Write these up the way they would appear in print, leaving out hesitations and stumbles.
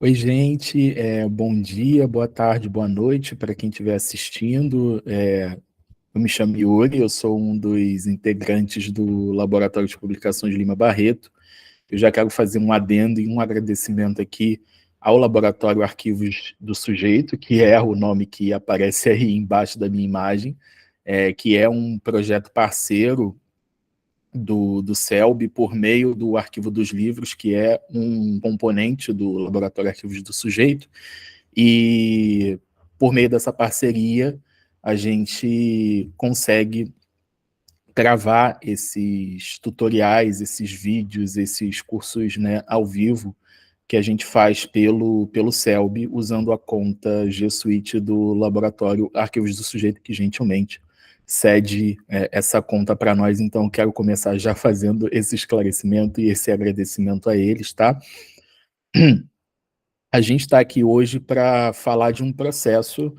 Oi, gente, bom dia, boa tarde, boa noite para quem estiver assistindo. Eu me chamo Yuri, eu sou um dos integrantes do Laboratório de Publicações Lima Barreto. Eu já quero fazer um adendo e um agradecimento aqui ao Laboratório Arquivos do Sujeito, que é o nome que aparece aí embaixo da minha imagem, que é um projeto parceiro do CELB por meio do Arquivo dos Livros, que é um componente do Laboratório Arquivos do Sujeito, e por meio dessa parceria a gente consegue gravar esses tutoriais, esses vídeos, esses cursos, né, ao vivo que a gente faz pelo CELB, usando a conta G Suite do Laboratório Arquivos do Sujeito, que gentilmente cede essa conta para nós. Então, quero começar já fazendo esse esclarecimento e esse agradecimento a eles, tá? A gente está aqui hoje para falar de um processo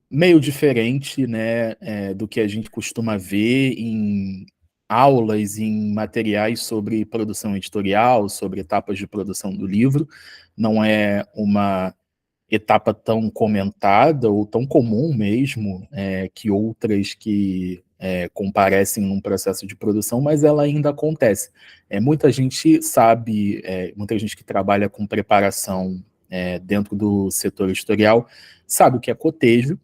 meio diferente, né, do que a gente costuma ver em aulas, em materiais sobre produção editorial, sobre etapas de produção do livro. Não é uma etapa tão comentada ou tão comum mesmo que outras que comparecem num processo de produção, mas ela ainda acontece. Muita gente sabe, muita gente que trabalha com preparação dentro do setor editorial sabe o que é cotejo,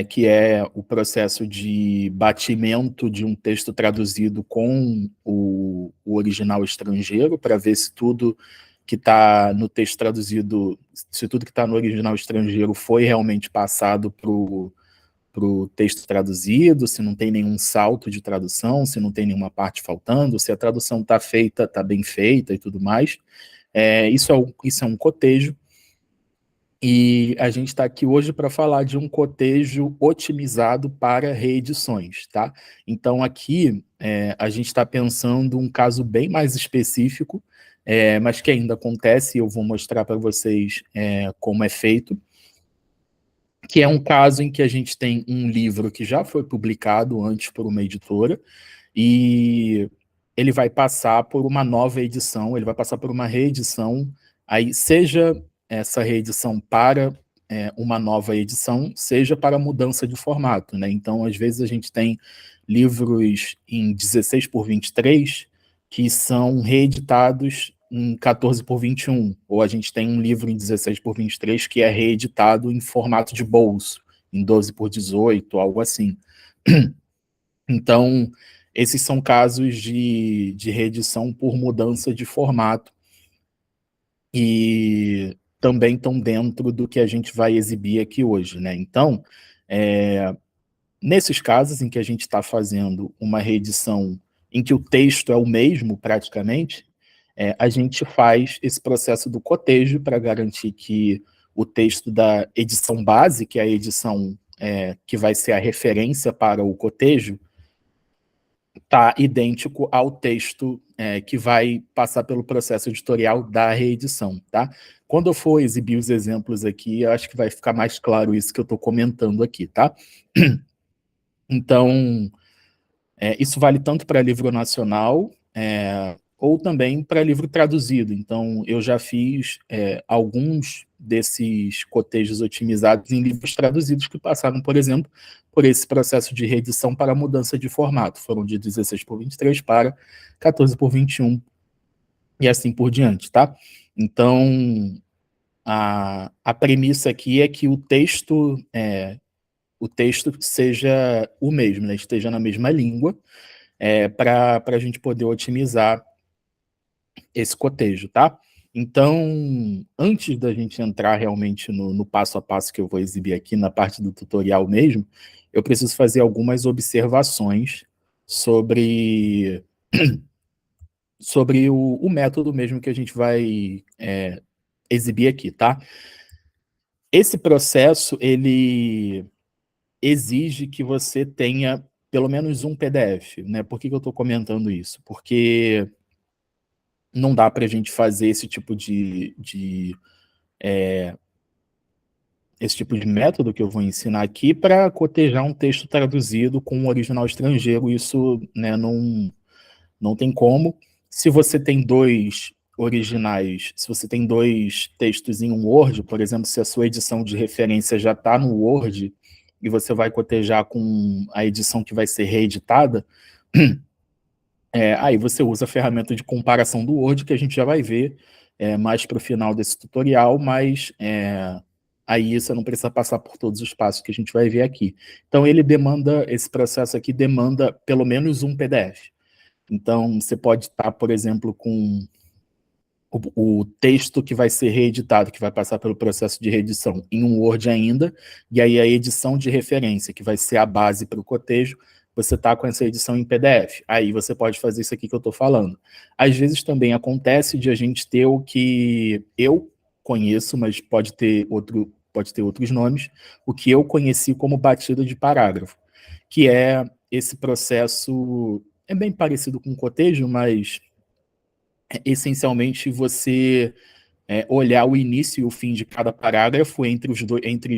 que é o processo de batimento de um texto traduzido com o original estrangeiro, para ver se tudo que está no texto traduzido, se tudo que está no original estrangeiro foi realmente passado para o texto traduzido, se não tem nenhum salto de tradução, se não tem nenhuma parte faltando, se a tradução está feita, está bem feita e tudo mais. Isso é um cotejo. E a gente está aqui hoje para falar de um cotejo otimizado para reedições, tá? Então aqui a gente está pensando um caso bem mais específico, mas que ainda acontece, e eu vou mostrar para vocês como é feito, que é um caso em que a gente tem um livro que já foi publicado antes por uma editora, e ele vai passar por uma nova edição, ele vai passar por uma reedição, aí seja essa reedição para uma nova edição, seja para mudança de formato, né? Então, às vezes a gente tem livros em 16 por 23 que são reeditados em 14 por 21, ou a gente tem um livro em 16 por 23 que é reeditado em formato de bolso, em 12 por 18, algo assim. Então, esses são casos de reedição por mudança de formato e também estão dentro do que a gente vai exibir aqui hoje, né? Então, nesses casos em que a gente está fazendo uma reedição em que o texto é o mesmo praticamente, a gente faz esse processo do cotejo para garantir que o texto da edição base, que é a edição que vai ser a referência para o cotejo, está idêntico ao texto que vai passar pelo processo editorial da reedição, tá? Quando eu for exibir os exemplos aqui, eu acho que vai ficar mais claro isso que eu estou comentando aqui, tá? Então, isso vale tanto para livro nacional, ou também para livro traduzido. Então, eu já fiz alguns desses cotejos otimizados em livros traduzidos que passaram, por exemplo, por esse processo de reedição para mudança de formato. Foram de 16 por 23 para 14 por 21 e assim por diante, tá? Então, a premissa aqui é que o texto seja o mesmo, né? Esteja na mesma língua, para a gente poder otimizar esse cotejo, tá? Então, antes da gente entrar realmente no passo a passo que eu vou exibir aqui, na parte do tutorial mesmo, eu preciso fazer algumas observações sobre, sobre o método mesmo que a gente vai exibir aqui, tá? Esse processo, ele exige que você tenha pelo menos um PDF, né? Por que que eu estou comentando isso? Porque não dá para a gente fazer esse tipo de método que eu vou ensinar aqui para cotejar um texto traduzido com um original estrangeiro. Isso, né, não tem como. Se você tem originais, se você tem dois textos em um Word, por exemplo, se a sua edição de referência já está no Word e você vai cotejar com a edição que vai ser reeditada, aí você usa a ferramenta de comparação do Word, que a gente já vai ver mais para o final desse tutorial, mas aí você não precisa passar por todos os passos que a gente vai ver aqui. Então, esse processo aqui demanda pelo menos um PDF. Então, você pode estar, por exemplo, com o texto que vai ser reeditado, que vai passar pelo processo de reedição em um Word ainda, e aí a edição de referência, que vai ser a base para o cotejo, você está com essa edição em PDF. Aí você pode fazer isso aqui que eu estou falando. Às vezes também acontece de a gente ter o que eu conheço, mas pode ter outros nomes, o que eu conheci como batida de parágrafo, que é esse processo, é bem parecido com cotejo, mas essencialmente você olhar o início e o fim de cada parágrafo entre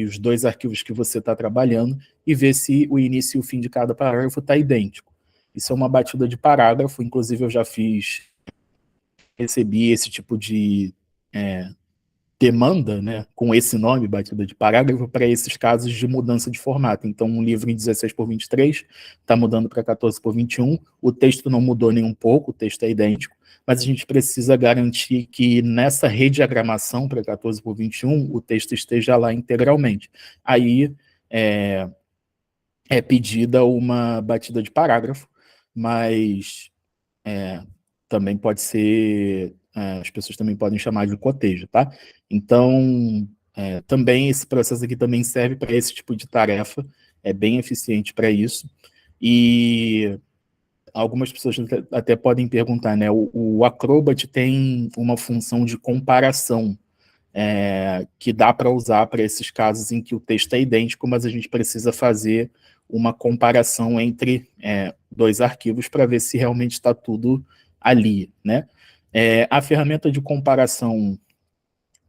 os dois arquivos que você está trabalhando e ver se o início e o fim de cada parágrafo está idêntico. Isso é uma batida de parágrafo, inclusive eu já recebi esse tipo de demanda, né, com esse nome, batida de parágrafo, para esses casos de mudança de formato. Então, um livro em 16 por 23 está mudando para 14 por 21, o texto não mudou nem um pouco, o texto é idêntico, mas a gente precisa garantir que nessa rediagramação para 14 por 21, o texto esteja lá integralmente. Aí é pedida uma batida de parágrafo, mas também pode ser, as pessoas também podem chamar de cotejo, tá? Então, também esse processo aqui também serve para esse tipo de tarefa, é bem eficiente para isso, e algumas pessoas até podem perguntar, né, o Acrobat tem uma função de comparação, que dá para usar para esses casos em que o texto é idêntico, mas a gente precisa fazer uma comparação entre dois arquivos para ver se realmente está tudo ali, né? A ferramenta de comparação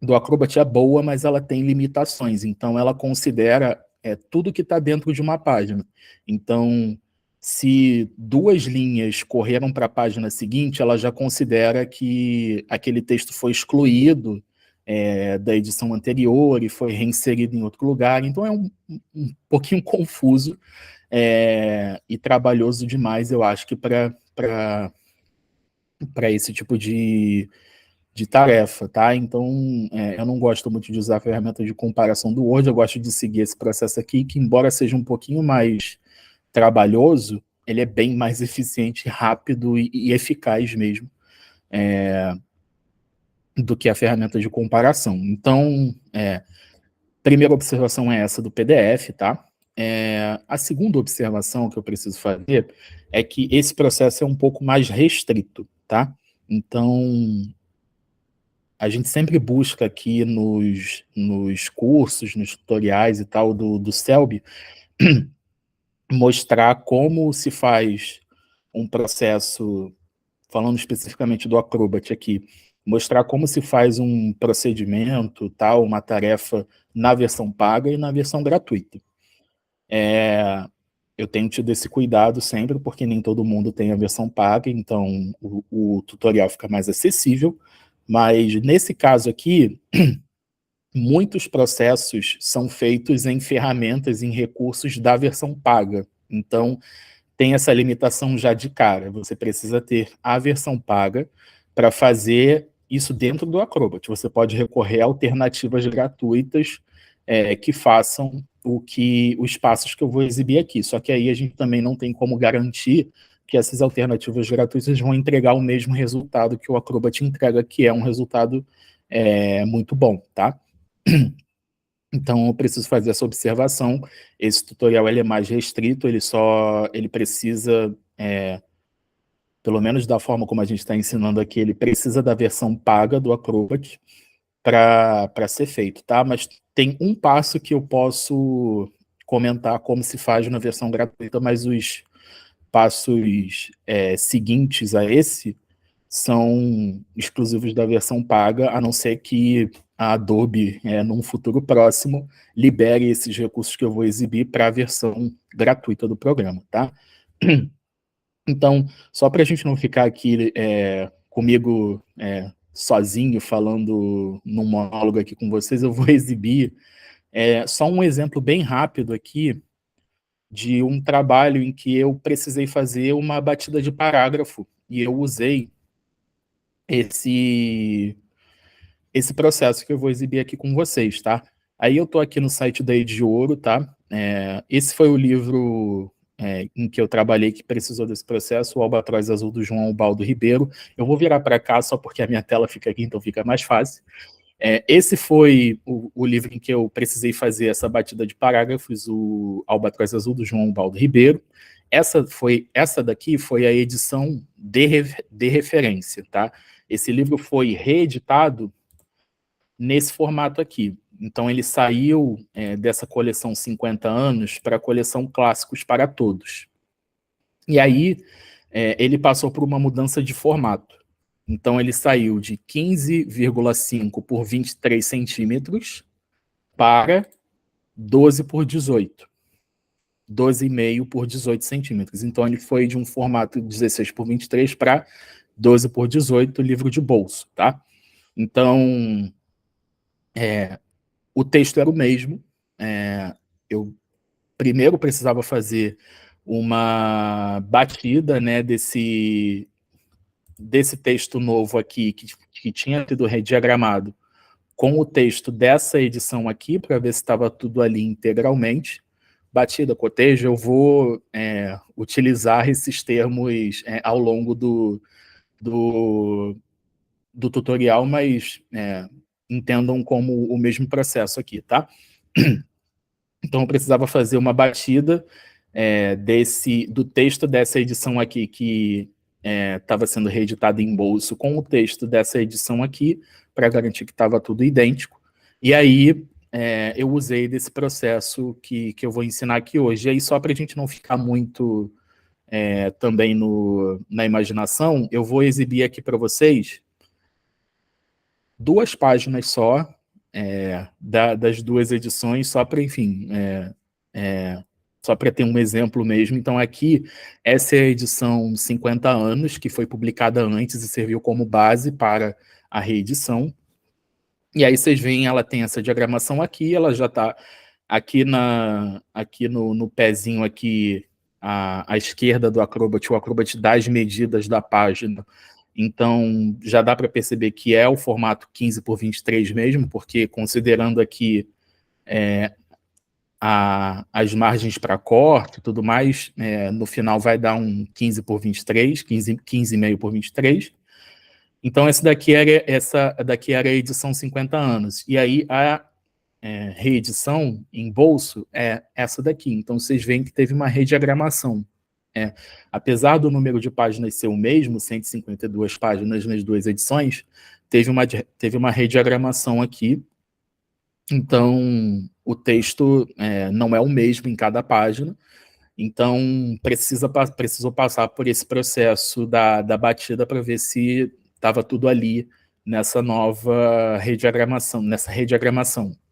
do Acrobat é boa, mas ela tem limitações, então ela considera tudo que está dentro de uma página. Então, se duas linhas correram para a página seguinte, ela já considera que aquele texto foi excluído da edição anterior e foi reinserido em outro lugar, então é um pouquinho confuso e trabalhoso demais, eu acho que para esse tipo de tarefa, tá? Então, eu não gosto muito de usar a ferramenta de comparação do Word, eu gosto de seguir esse processo aqui, que embora seja um pouquinho mais trabalhoso, ele é bem mais eficiente, rápido e eficaz mesmo, do que a ferramenta de comparação. Então, primeira observação é essa do PDF, tá? A segunda observação que eu preciso fazer é que esse processo é um pouco mais restrito, tá? Então, a gente sempre busca aqui nos cursos, nos tutoriais e tal do Selby, mostrar como se faz um processo, falando especificamente do Acrobat aqui, mostrar como se faz um procedimento, tal, uma tarefa na versão paga e na versão gratuita. Eu tenho tido esse cuidado sempre, porque nem todo mundo tem a versão paga, então o tutorial fica mais acessível, mas nesse caso aqui, muitos processos são feitos em ferramentas, em recursos da versão paga. Então, tem essa limitação já de cara. Você precisa ter a versão paga para fazer isso dentro do Acrobat. Você pode recorrer a alternativas gratuitas que façam os passos que eu vou exibir aqui. Só que aí a gente também não tem como garantir que essas alternativas gratuitas vão entregar o mesmo resultado que o Acrobat entrega, que é um resultado muito bom, tá? Então, eu preciso fazer essa observação. Esse tutorial ele é mais restrito, ele precisa, pelo menos da forma como a gente está ensinando aqui, ele precisa da versão paga do Acrobat para ser feito, tá? Mas tem um passo que eu posso comentar como se faz na versão gratuita, mas os passos seguintes a esse são exclusivos da versão paga, a não ser que a Adobe, num futuro próximo, libere esses recursos que eu vou exibir para a versão gratuita do programa, tá? Então, só para a gente não ficar aqui comigo sozinho, falando num monólogo aqui com vocês, eu vou exibir só um exemplo bem rápido aqui de um trabalho em que eu precisei fazer uma batida de parágrafo, e eu usei esse processo que eu vou exibir aqui com vocês, tá? Aí eu tô aqui no site da Ediouro, tá? Esse foi o livro em que eu trabalhei que precisou desse processo, o Albatroz Azul do João Ubaldo Ribeiro. Eu vou virar para cá só porque a minha tela fica aqui, então fica mais fácil. Esse foi o livro em que eu precisei fazer essa batida de parágrafos, o Albatroz Azul do João Ubaldo Ribeiro. Essa daqui foi a edição de referência, tá? Esse livro foi reeditado nesse formato aqui. Então, ele saiu dessa coleção 50 anos para a coleção Clássicos para Todos. E aí, ele passou por uma mudança de formato. Então, ele saiu de 15,5 por 23 centímetros para 12 por 18. 12,5 por 18 centímetros. Então, ele foi de um formato 16 por 23 para 12 por 18, livro de bolso, tá? Então, o texto era o mesmo. Eu primeiro precisava fazer uma batida, né, desse texto novo aqui, que tinha sido rediagramado, com o texto dessa edição aqui, para ver se estava tudo ali integralmente. Batida, cotejo, eu vou utilizar esses termos ao longo do tutorial, mas entendam como o mesmo processo aqui, tá? Então, eu precisava fazer uma batida do texto dessa edição aqui, que estava sendo reeditado em bolso, com o texto dessa edição aqui, para garantir que estava tudo idêntico. E aí, eu usei desse processo que eu vou ensinar aqui hoje. E aí, só para a gente não ficar muito também na imaginação, eu vou exibir aqui para vocês 2 páginas só, das 2 edições, só para, enfim, só para ter um exemplo mesmo. Então, aqui, essa é a edição 50 anos, que foi publicada antes e serviu como base para a reedição. E aí vocês veem, ela tem essa diagramação aqui, ela já está aqui, aqui no pezinho aqui, à esquerda do Acrobat, o Acrobat dá as medidas da página. Então, já dá para perceber que é o formato 15 por 23 mesmo, porque considerando aqui as margens para corte e tudo mais, no final vai dar um 15 por 23, 15,5 por 23. Então, essa daqui era a edição 50 anos. E aí, a reedição em bolso é essa daqui. Então, vocês veem que teve uma rediagramação. Apesar do número de páginas ser o mesmo, 152 páginas nas 2 edições, teve uma rediagramação aqui. Então, o texto não é o mesmo em cada página. Então, precisou passar por esse processo da batida para ver se estava tudo ali nessa nova rediagramação,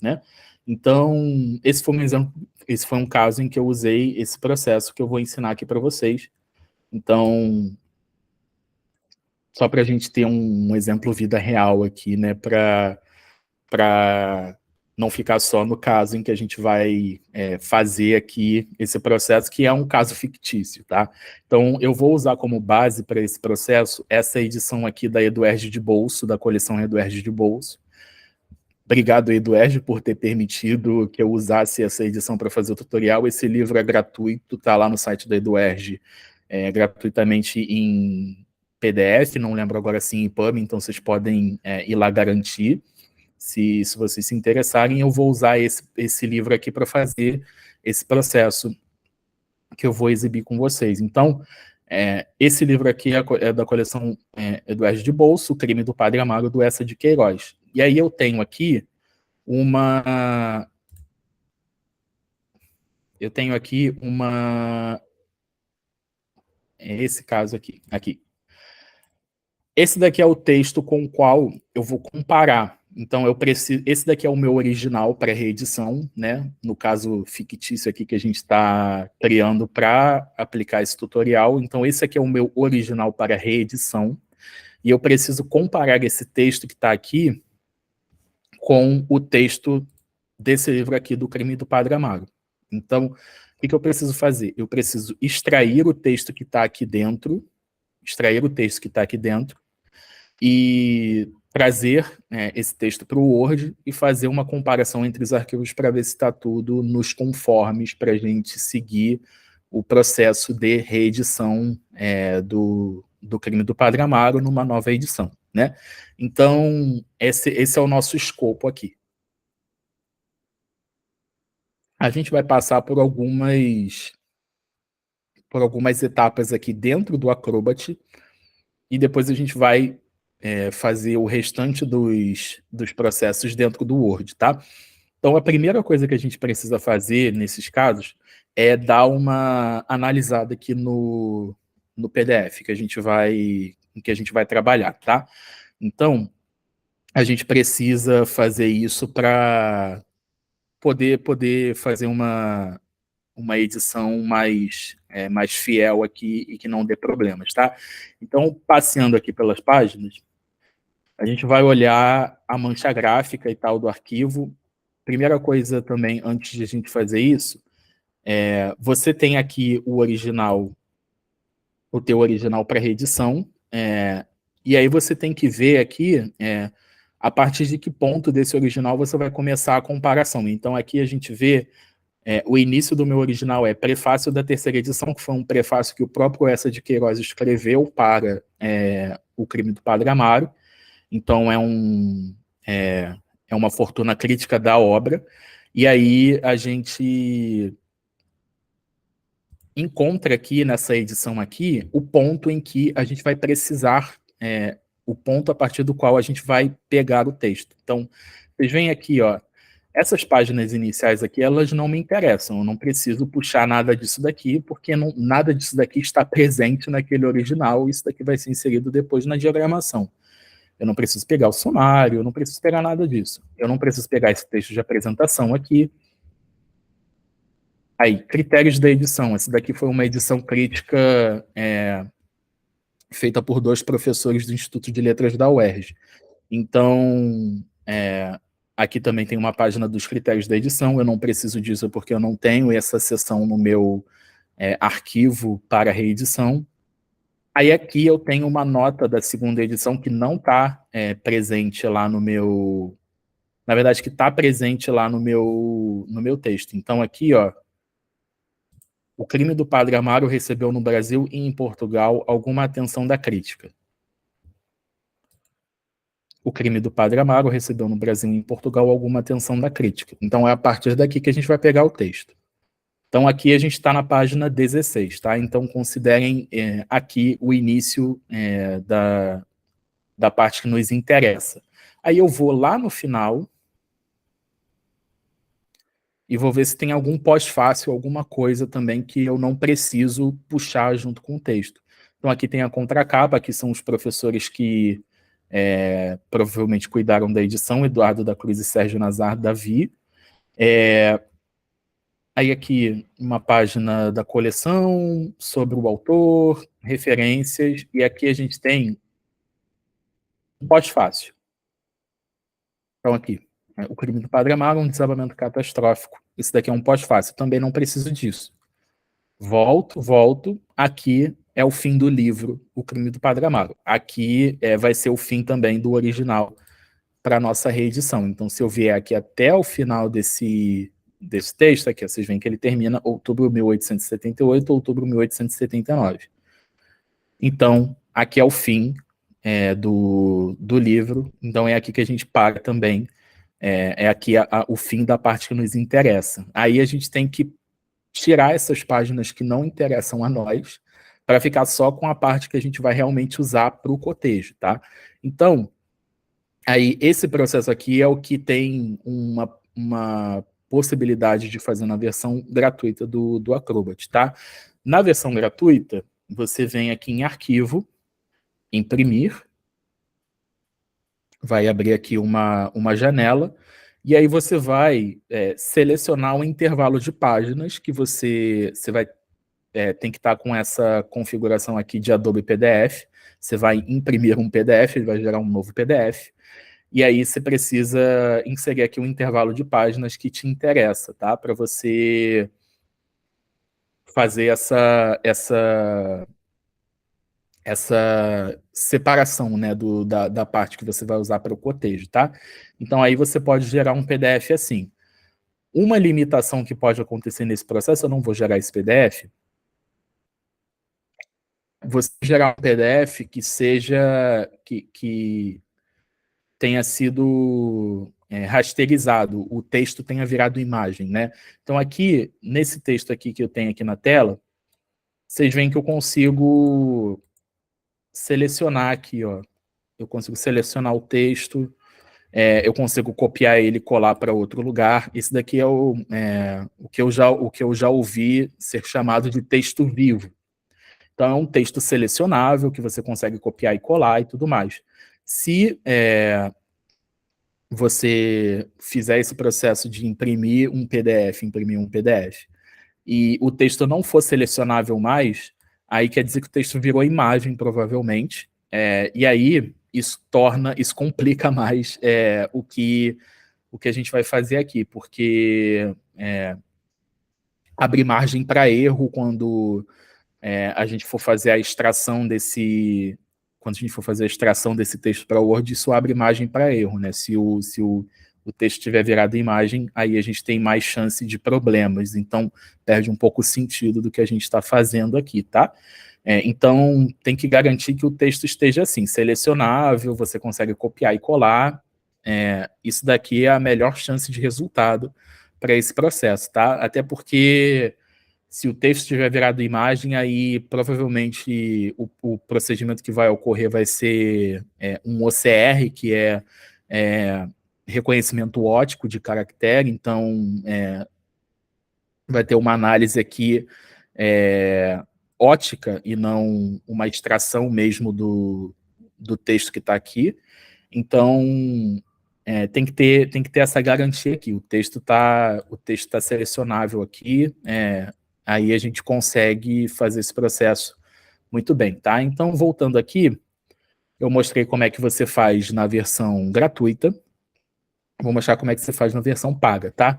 né? Então, esse foi um exemplo, esse foi um caso em que eu usei esse processo que eu vou ensinar aqui para vocês. Então, só para a gente ter um exemplo vida real aqui, né, para não ficar só no caso em que a gente vai fazer aqui esse processo, que é um caso fictício, tá? Então, eu vou usar como base para esse processo essa edição aqui da Eduerge de Bolso, da coleção Eduerge de Bolso. Obrigado, Eduerge, por ter permitido que eu usasse essa edição para fazer o tutorial. Esse livro é gratuito, está lá no site da Eduerge, gratuitamente em PDF, não lembro agora se em EPUB, então vocês podem ir lá garantir. Se vocês se interessarem, eu vou usar esse livro aqui para fazer esse processo que eu vou exibir com vocês. Então, esse livro aqui é da coleção Eduardo de Bolso, O Crime do Padre Amaro, do Essa de Queiroz. E aí eu tenho aqui esse caso aqui. Esse daqui é o texto com o qual eu vou comparar. Então, esse daqui é o meu original para reedição, né? No caso fictício aqui que a gente está criando para aplicar esse tutorial. Então, esse aqui é o meu original para reedição. e eu preciso comparar esse texto que está aqui com o texto desse livro aqui, do Crime do Padre Amaro. Então, o que eu preciso fazer? Eu preciso extrair o texto que está aqui dentro, e trazer esse texto para o Word e fazer uma comparação entre os arquivos para ver se está tudo nos conformes para a gente seguir o processo de reedição do Crime do Padre Amaro numa nova edição, né? Então, esse é o nosso escopo aqui. A gente vai passar por algumas etapas aqui dentro do Acrobat e depois a gente vai fazer o restante dos processos dentro do Word, tá? Então, a primeira coisa que a gente precisa fazer nesses casos é dar uma analisada aqui no PDF que a gente vai trabalhar, tá? Então, a gente precisa fazer isso para poder fazer uma edição mais fiel aqui e que não dê problemas, tá? Então, passeando aqui pelas páginas, a gente vai olhar a mancha gráfica e tal do arquivo. Primeira coisa também, antes de a gente fazer isso, você tem aqui o teu original para reedição, e aí você tem que ver aqui a partir de que ponto desse original você vai começar a comparação. Então, aqui a gente vê o início do meu original é Prefácio da Terceira Edição, que foi um prefácio que o próprio Eça de Queiroz escreveu para o Crime do Padre Amaro. Então, é uma fortuna crítica da obra. E aí a gente encontra aqui, nessa edição aqui, o ponto em que a gente vai precisar, o ponto a partir do qual a gente vai pegar o texto. Então, vocês veem aqui, ó, essas páginas iniciais aqui, elas não me interessam, eu não preciso puxar nada disso daqui, porque nada disso daqui está presente naquele original, isso daqui vai ser inserido depois na diagramação. Eu não preciso pegar o sumário, eu não preciso pegar nada disso. Eu não preciso pegar esse texto de apresentação aqui. Aí, critérios da edição. Essa daqui foi uma edição crítica feita por 2 professores do Instituto de Letras da UERJ. Então, aqui também tem uma página dos critérios da edição. Eu não preciso disso porque eu não tenho essa seção no meu arquivo para reedição. Aí aqui eu tenho uma nota da segunda edição que não está presente lá no meu... Na verdade, que está presente lá no meu texto. Então aqui, ó, o Crime do Padre Amaro recebeu no Brasil e em Portugal alguma atenção da crítica. O Crime do Padre Amaro recebeu no Brasil e em Portugal alguma atenção da crítica. Então é a partir daqui que a gente vai pegar o texto. Então aqui a gente está na página 16, tá? Então considerem aqui o início da parte que nos interessa. Aí eu vou lá no final e vou ver se tem algum pós-fácil, alguma coisa também que eu não preciso puxar junto com o texto. Então aqui tem a contracapa, aqui são os professores que provavelmente cuidaram da edição, Eduardo da Cruz e Sérgio Nazar Davi. Aí aqui uma página da coleção, sobre o autor, referências, e aqui a gente tem um pós-fácil. Então aqui, o Crime do Padre Amaro, um desabamento catastrófico. Isso daqui é um pós-fácil, também não preciso disso. Volto, aqui é o fim do livro, O Crime do Padre Amaro. Aqui vai ser o fim também do original para a nossa reedição. Então, se eu vier aqui até o final desse texto aqui, vocês veem que ele termina outubro de 1878, outubro de 1879. Então, aqui é o fim do livro, então é aqui que a gente para também, aqui o fim da parte que nos interessa. Aí a gente tem que tirar essas páginas que não interessam a nós, para ficar só com a parte que a gente vai realmente usar para o cotejo, tá? Então, aí esse processo aqui é o que tem uma possibilidade de fazer na versão gratuita do Acrobat, tá? Na versão gratuita, você vem aqui em Arquivo, Imprimir, vai abrir aqui uma janela, e aí você vai selecionar o intervalo de páginas que você vai tem que estar com essa configuração aqui de Adobe PDF, Você vai imprimir um PDF, ele vai gerar um novo PDF, e aí você precisa inserir aqui um intervalo de páginas que te interessa, tá? Para você fazer essa separação, né, da parte que você vai usar para o cotejo, tá? Então aí você pode gerar um PDF assim. Uma limitação que pode acontecer nesse processo, eu não vou gerar esse PDF, você gerar um PDF que seja, que tenha sido rasterizado, o texto tenha virado imagem, né? Então aqui, nesse texto aqui que eu tenho aqui na tela, vocês veem que eu consigo selecionar aqui, ó. Eu consigo selecionar o texto, eu consigo copiar ele e colar para outro lugar. Esse daqui é o que eu já ouvi ser chamado de texto vivo. Então, é um texto selecionável que você consegue copiar e colar e tudo mais. Se você fizer esse processo de imprimir um PDF, e o texto não for selecionável mais, aí quer dizer que o texto virou imagem, provavelmente, e aí isso complica mais o que a gente vai fazer aqui, porque abre margem para erro quando a gente for fazer a extração desse. Quando a gente for fazer a extração desse texto para o Word, isso abre margem para erro, né? Se o texto tiver virado imagem, aí a gente tem mais chance de problemas. Então, perde um pouco o sentido do que a gente está fazendo aqui, tá? Então, tem que garantir que o texto esteja assim, selecionável, você consegue copiar e colar. Isso daqui é a melhor chance de resultado para esse processo, tá? Até porque se o texto tiver virado imagem, aí provavelmente o procedimento que vai ocorrer vai ser um OCR, que é reconhecimento óptico de caractere, então vai ter uma análise aqui ótica e não uma extração mesmo do texto que está aqui. Então, tem que ter essa garantia aqui. O texto tá selecionável aqui, aí a gente consegue fazer esse processo muito bem, tá? Então, voltando aqui, eu mostrei como é que você faz na versão gratuita, vou mostrar como é que você faz na versão paga, tá?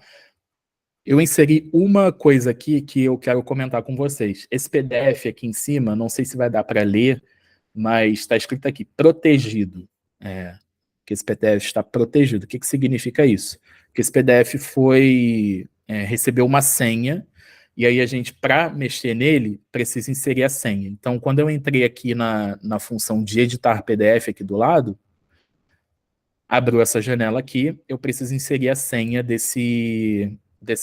Eu inseri uma coisa aqui que eu quero comentar com vocês. Esse PDF aqui em cima, não sei se vai dar para ler, mas está escrito aqui, protegido. Que esse PDF está protegido. O que significa isso? Que esse PDF recebeu uma senha, e aí a gente, para mexer nele, precisa inserir a senha. Então, quando eu entrei aqui na função de editar PDF aqui do lado, abriu essa janela aqui, eu preciso inserir a senha desse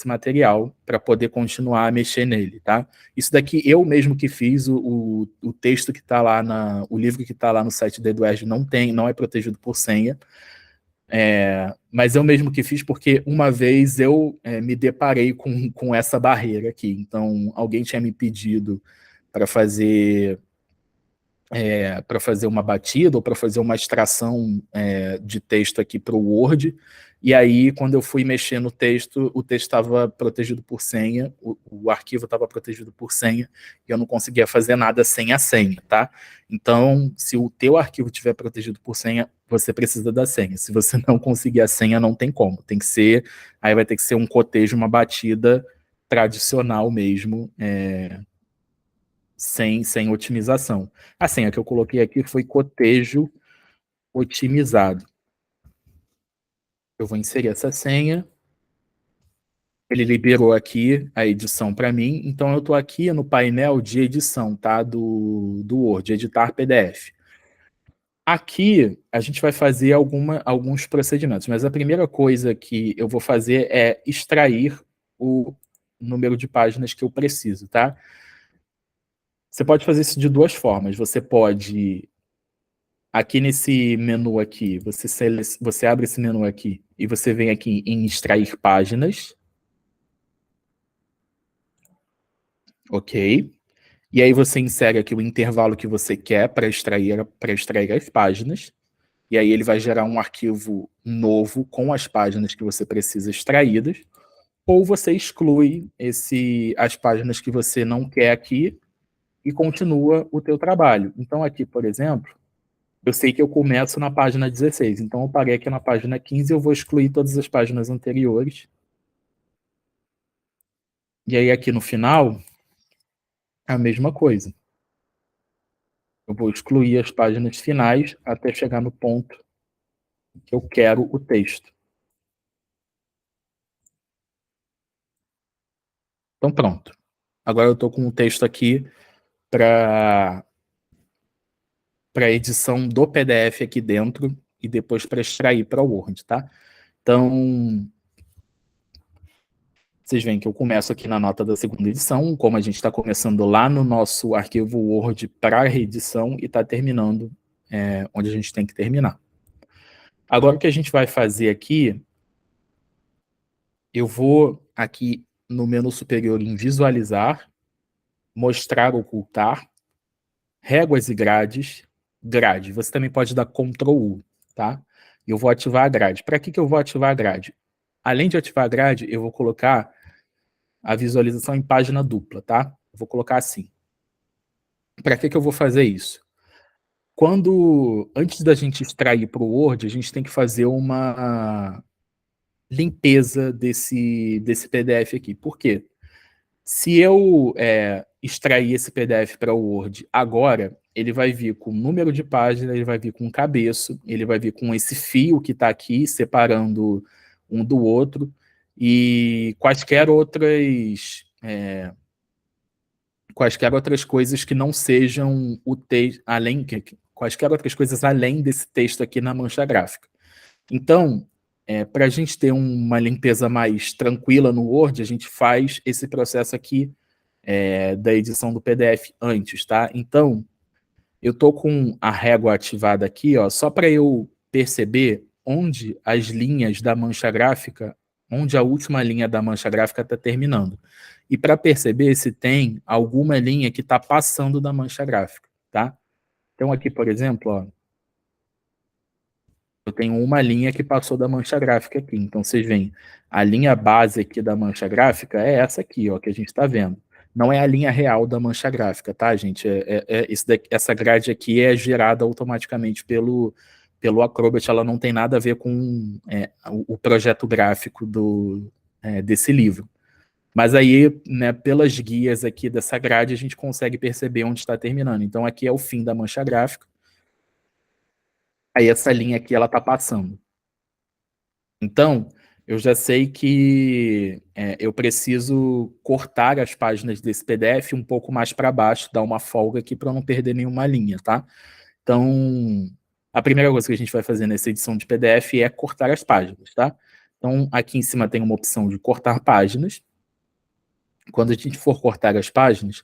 material para poder continuar a mexer nele, tá? Isso daqui eu mesmo que fiz, o texto que está lá, o livro que está lá no site da EduErd não é protegido por senha, mas eu mesmo que fiz porque uma vez eu me deparei com essa barreira aqui, então alguém tinha me pedido para fazer uma batida ou para fazer uma extração de texto aqui para o Word, e aí quando eu fui mexer no texto, o texto estava protegido por senha, o arquivo estava protegido por senha, e eu não conseguia fazer nada sem a senha, tá? Então, se o teu arquivo estiver protegido por senha, você precisa da senha. Se você não conseguir a senha, não tem como. Aí vai ter que ser um cotejo, uma batida tradicional mesmo, sem otimização. A senha que eu coloquei aqui foi cotejo otimizado. Eu vou inserir essa senha. Ele liberou aqui a edição para mim. Então, eu estou aqui no painel de edição, tá? Do Word, editar PDF. Aqui, a gente vai fazer alguns procedimentos, mas a primeira coisa que eu vou fazer é extrair o número de páginas que eu preciso, tá? Você pode fazer isso de duas formas. Você pode, aqui nesse menu aqui, você abre esse menu aqui e você vem aqui em extrair páginas. Ok. E aí você insere aqui o intervalo que você quer para extrair as páginas. E aí ele vai gerar um arquivo novo com as páginas que você precisa extraídas. Ou você exclui as páginas que você não quer aqui e continua o teu trabalho. Então aqui, por exemplo, eu sei que eu começo na página 16, então eu parei aqui na página 15 e eu vou excluir todas as páginas anteriores. E aí aqui no final, a mesma coisa. Eu vou excluir as páginas finais até chegar no ponto que eu quero o texto. Então pronto. Agora eu estou com o texto aqui para edição do PDF aqui dentro e depois para extrair para o Word, tá? Então, vocês veem que eu começo aqui na nota da segunda edição, como a gente está começando lá no nosso arquivo Word para reedição e está terminando onde a gente tem que terminar. Agora o que a gente vai fazer aqui, eu vou aqui no menu superior em visualizar, mostrar, ocultar, réguas e grades, grade. Você também pode dar Ctrl U, tá? Eu vou ativar a grade. Para que eu vou ativar a grade? Além de ativar a grade, eu vou colocar a visualização em página dupla, tá? Eu vou colocar assim. Para que eu vou fazer isso? Antes da gente extrair para o Word, a gente tem que fazer uma limpeza desse PDF aqui. Por quê? Se eu extrair esse PDF para o Word agora, ele vai vir com número de página, ele vai vir com cabeço, ele vai vir com esse fio que está aqui, separando um do outro, e quaisquer outras coisas que não sejam o texto, quaisquer outras coisas além desse texto aqui na mancha gráfica. Então, para a gente ter uma limpeza mais tranquila no Word, a gente faz esse processo aqui da edição do PDF antes, tá? Então, eu tô com a régua ativada aqui, ó, só para eu perceber onde as linhas da mancha gráfica, onde a última linha da mancha gráfica está terminando. E para perceber se tem alguma linha que está passando da mancha gráfica, tá? Então aqui, por exemplo, ó, eu tenho uma linha que passou da mancha gráfica aqui. Então vocês veem, a linha base aqui da mancha gráfica é essa aqui, ó, que a gente está vendo. Não é a linha real da mancha gráfica, tá, gente? Essa grade aqui é gerada automaticamente pelo Acrobat, ela não tem nada a ver com o projeto gráfico desse livro. Mas aí, né, pelas guias aqui dessa grade, a gente consegue perceber onde está terminando. Então aqui é o fim da mancha gráfica. Aí essa linha aqui, ela está passando. Então, eu já sei que eu preciso cortar as páginas desse PDF um pouco mais para baixo, dar uma folga aqui para não perder nenhuma linha, tá? Então, a primeira coisa que a gente vai fazer nessa edição de PDF é cortar as páginas, tá? Então, aqui em cima tem uma opção de cortar páginas. Quando a gente for cortar as páginas,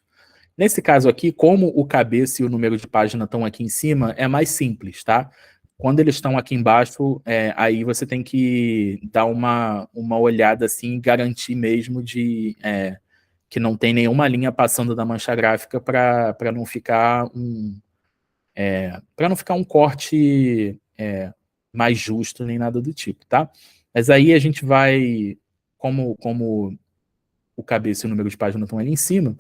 nesse caso aqui, como o cabeça e o número de página estão aqui em cima, é mais simples, tá? Quando eles estão aqui embaixo, aí você tem que dar uma olhada assim, garantir mesmo que não tem nenhuma linha passando da mancha gráfica para não ficar um corte mais justo nem nada do tipo, tá? Mas aí a gente vai, como o cabeça e o número de página estão ali em cima,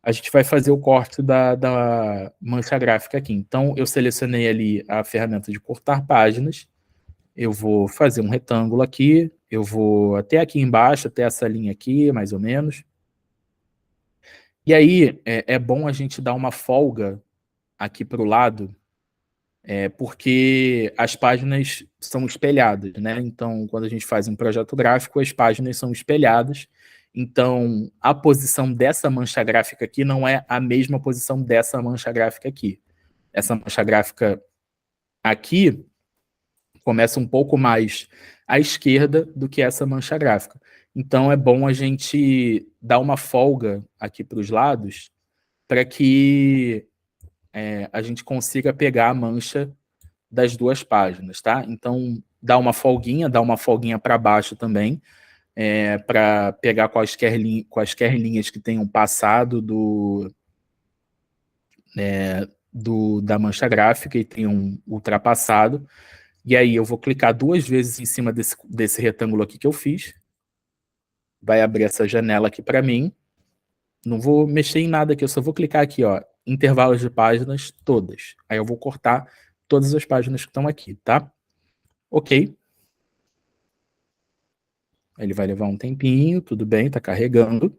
a gente vai fazer o corte da mancha gráfica aqui. Então, eu selecionei ali a ferramenta de cortar páginas, eu vou fazer um retângulo aqui, eu vou até aqui embaixo, até essa linha aqui, mais ou menos. E aí, é bom a gente dar uma folga aqui para o lado, porque as páginas são espelhadas, né? Então, quando a gente faz um projeto gráfico, as páginas são espelhadas. Então, a posição dessa mancha gráfica aqui não é a mesma posição dessa mancha gráfica aqui. Essa mancha gráfica aqui começa um pouco mais à esquerda do que essa mancha gráfica. Então, é bom a gente dar uma folga aqui para os lados para que a gente consiga pegar a mancha das duas páginas, tá? Então, dá uma folguinha para baixo também, para pegar quaisquer linhas que tenham passado da mancha gráfica e tenham ultrapassado. E aí eu vou clicar 2 vezes em cima desse retângulo aqui que eu fiz. Vai abrir essa janela aqui para mim. Não vou mexer em nada aqui, eu só vou clicar aqui, ó, intervalos de páginas todas. Aí eu vou cortar todas as páginas que estão aqui, tá? Ok. Ele vai levar um tempinho, tudo bem, tá carregando.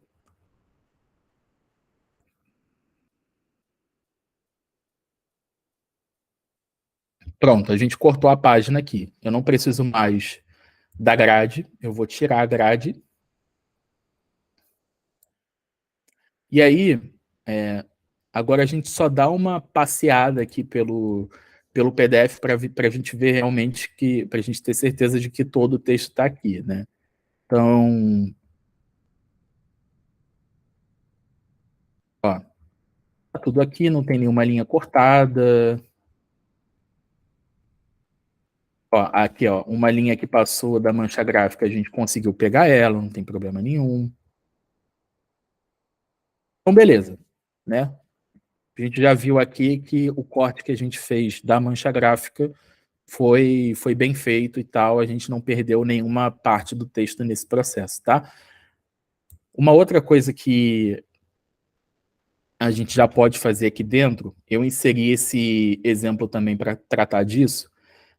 Pronto, a gente cortou a página aqui. Eu não preciso mais da grade, eu vou tirar a grade. E aí, agora a gente só dá uma passeada aqui pelo PDF para a gente ver realmente que, para a gente ter certeza de que todo o texto está aqui, né? Então, ó, tá tudo aqui, não tem nenhuma linha cortada. Ó, aqui, ó, uma linha que passou da mancha gráfica, a gente conseguiu pegar ela, não tem problema nenhum. Então, beleza, né? A gente já viu aqui que o corte que a gente fez da mancha gráfica foi bem feito e tal, a gente não perdeu nenhuma parte do texto nesse processo, tá? Uma outra coisa que a gente já pode fazer aqui dentro, eu inseri esse exemplo também para tratar disso.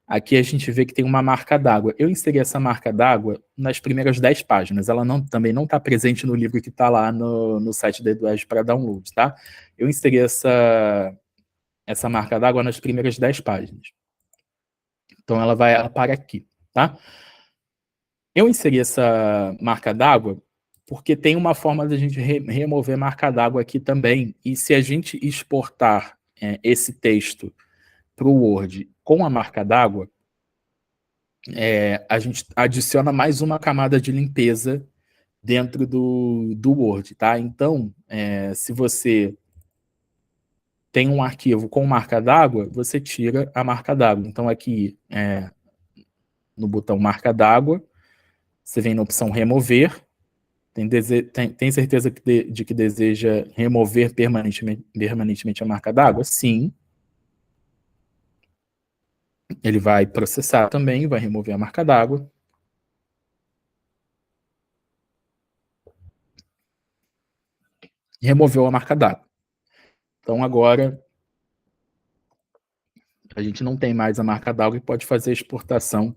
Aqui a gente vê que tem uma marca d'água. Eu inseri essa marca d'água nas primeiras 10 páginas. Ela também não está presente no livro que está lá no site da Eduardo para download, tá? Eu inseri essa marca d'água nas primeiras 10 páginas. Então ela para aqui, tá? Eu inseri essa marca d'água porque tem uma forma de a gente remover marca d'água aqui também. E se a gente exportar esse texto para o Word com a marca d'água, a gente adiciona mais uma camada de limpeza dentro do Word, tá? Então, se você tem um arquivo com marca d'água, você tira a marca d'água. Então, aqui no botão marca d'água, você vem na opção remover. Tem certeza de que deseja remover permanentemente a marca d'água? Sim. Ele vai processar também, vai remover a marca d'água. Removeu a marca d'água. Então, agora, a gente não tem mais a marca d'água e pode fazer a exportação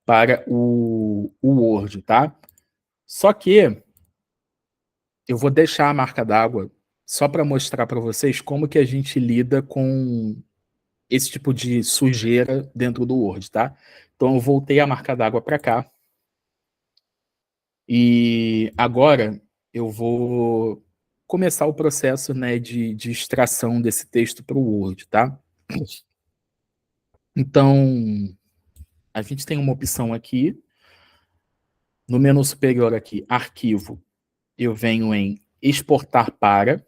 para o Word, tá? Só que eu vou deixar a marca d'água só para mostrar para vocês como que a gente lida com esse tipo de sujeira dentro do Word, tá? Então eu voltei a marca d'água para cá e agora eu vou começar o processo, né, de extração desse texto para o Word, tá? Então, a gente tem uma opção aqui, no menu superior aqui, arquivo, eu venho em exportar para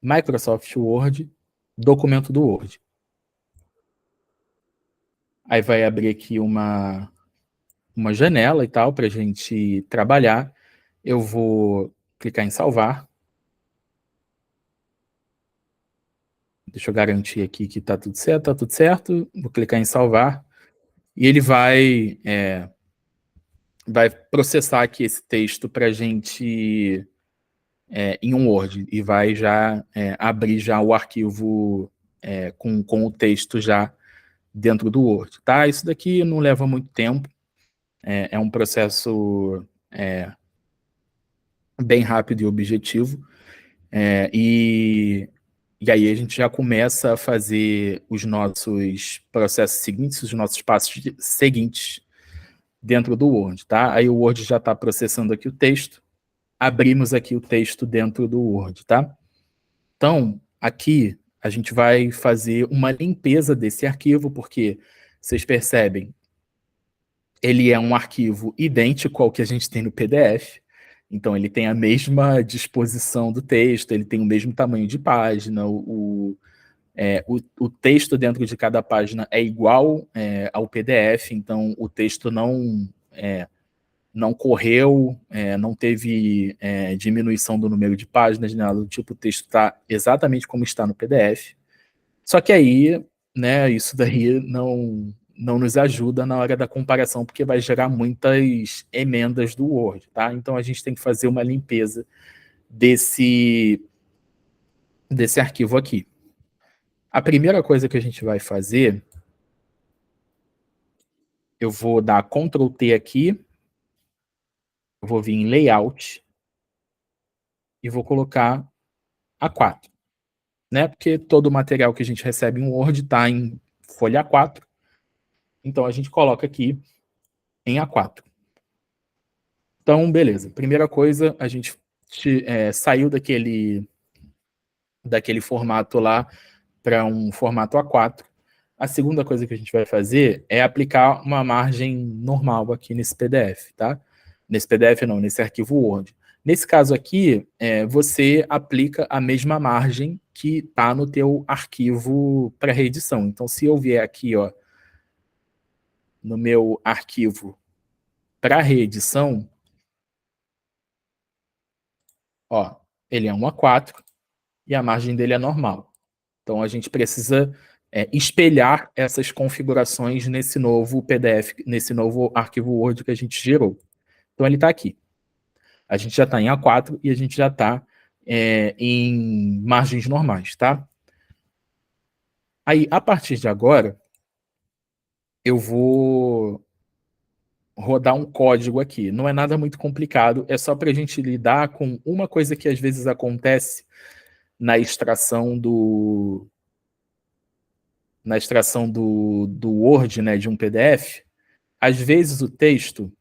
Microsoft Word, documento do Word. Aí vai abrir aqui uma janela e tal para a gente trabalhar. Eu vou clicar em salvar. Deixa eu garantir aqui que está tudo certo, está tudo certo. Vou clicar em salvar. E ele vai processar aqui esse texto para a gente em um Word e vai já abrir já o arquivo com o texto já dentro do Word, tá? Isso daqui não leva muito tempo, é um processo bem rápido e objetivo, e aí a gente já começa a fazer os nossos processos seguintes, os nossos passos seguintes dentro do Word, tá? Aí o Word já está processando aqui o texto, abrimos aqui o texto dentro do Word, tá? Então, aqui a gente vai fazer uma limpeza desse arquivo, porque vocês percebem, ele é um arquivo idêntico ao que a gente tem no PDF, então ele tem a mesma disposição do texto, ele tem o mesmo tamanho de página, o texto dentro de cada página é igual ao PDF, então o texto não correu, não teve diminuição do número de páginas, nada do tipo, o texto está exatamente como está no PDF. Só que aí, né, isso daí não nos ajuda na hora da comparação, porque vai gerar muitas emendas do Word, tá? Então a gente tem que fazer uma limpeza desse arquivo aqui. A primeira coisa que a gente vai fazer, eu vou dar Ctrl T aqui, eu vou vir em Layout e vou colocar A4, né? Porque todo o material que a gente recebe em Word está em folha A4, então a gente coloca aqui em A4. Então, beleza. Primeira coisa, a gente saiu daquele formato lá para um formato A4. A segunda coisa que a gente vai fazer é aplicar uma margem normal aqui nesse PDF, tá? Nesse PDF não, nesse arquivo Word. Nesse caso aqui, você aplica a mesma margem que está no teu arquivo para reedição. Então, se eu vier aqui, ó, no meu arquivo para reedição, ó, ele é um A4 e a margem dele é normal. Então, a gente precisa espelhar essas configurações nesse novo PDF, nesse novo arquivo Word que a gente gerou. Então, ele está aqui. A gente já está em A4 e a gente já está em margens normais, tá? Aí, a partir de agora, eu vou rodar um código aqui. Não é nada muito complicado, é só para a gente lidar com uma coisa que às vezes acontece na extração do Word, né, de um PDF. Às vezes o texto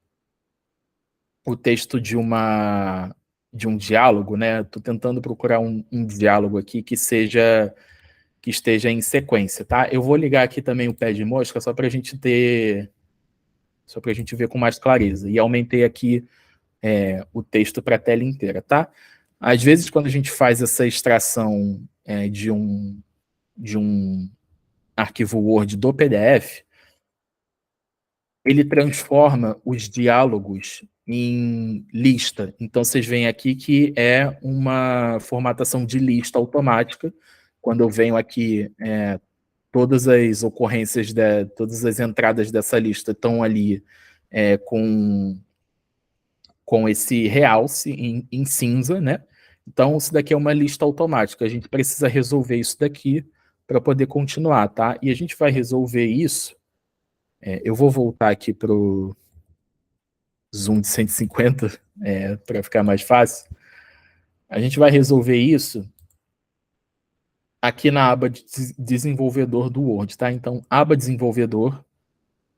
de um diálogo, né? Estou tentando procurar um diálogo aqui que esteja em sequência, tá? Eu vou ligar aqui também o pé de mosca só para a gente ver com mais clareza. E aumentei aqui o texto para a tela inteira, tá? Às vezes, quando a gente faz essa extração de um arquivo Word do PDF, ele transforma os diálogos em lista. Então, vocês veem aqui que é uma formatação de lista automática. Quando eu venho aqui, todas as ocorrências, todas as entradas dessa lista estão ali com esse realce em cinza, né? Então, isso daqui é uma lista automática. A gente precisa resolver isso daqui para poder continuar, tá? E a gente vai resolver isso. Eu vou voltar aqui para o zoom de 150, para ficar mais fácil. A gente vai resolver isso aqui na aba de desenvolvedor do Word, tá? Então, aba desenvolvedor,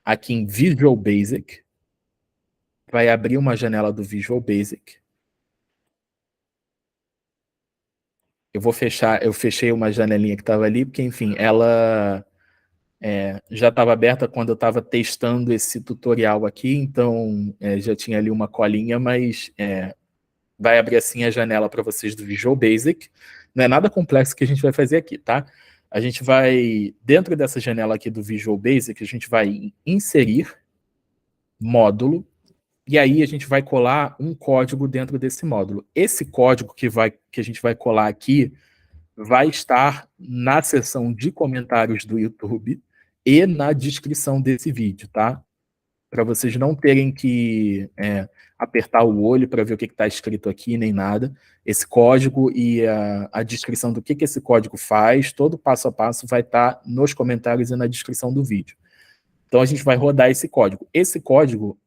aqui em Visual Basic, vai abrir uma janela do Visual Basic. Eu fechei uma janelinha que estava ali, porque, enfim, ela já estava aberta quando eu estava testando esse tutorial aqui, então já tinha ali uma colinha, mas vai abrir assim a janela para vocês do Visual Basic. Não é nada complexo que a gente vai fazer aqui, tá? A gente vai, dentro dessa janela aqui do Visual Basic, a gente vai inserir módulo, e aí a gente vai colar um código dentro desse módulo. Esse código que a gente vai colar aqui vai estar na seção de comentários do YouTube e na descrição desse vídeo, tá? Para vocês não terem que apertar o olho para ver o que está escrito aqui, nem nada. Esse código e a descrição do que esse código faz, todo passo a passo vai estar nos comentários e na descrição do vídeo. Então, a gente vai rodar esse código. Esse código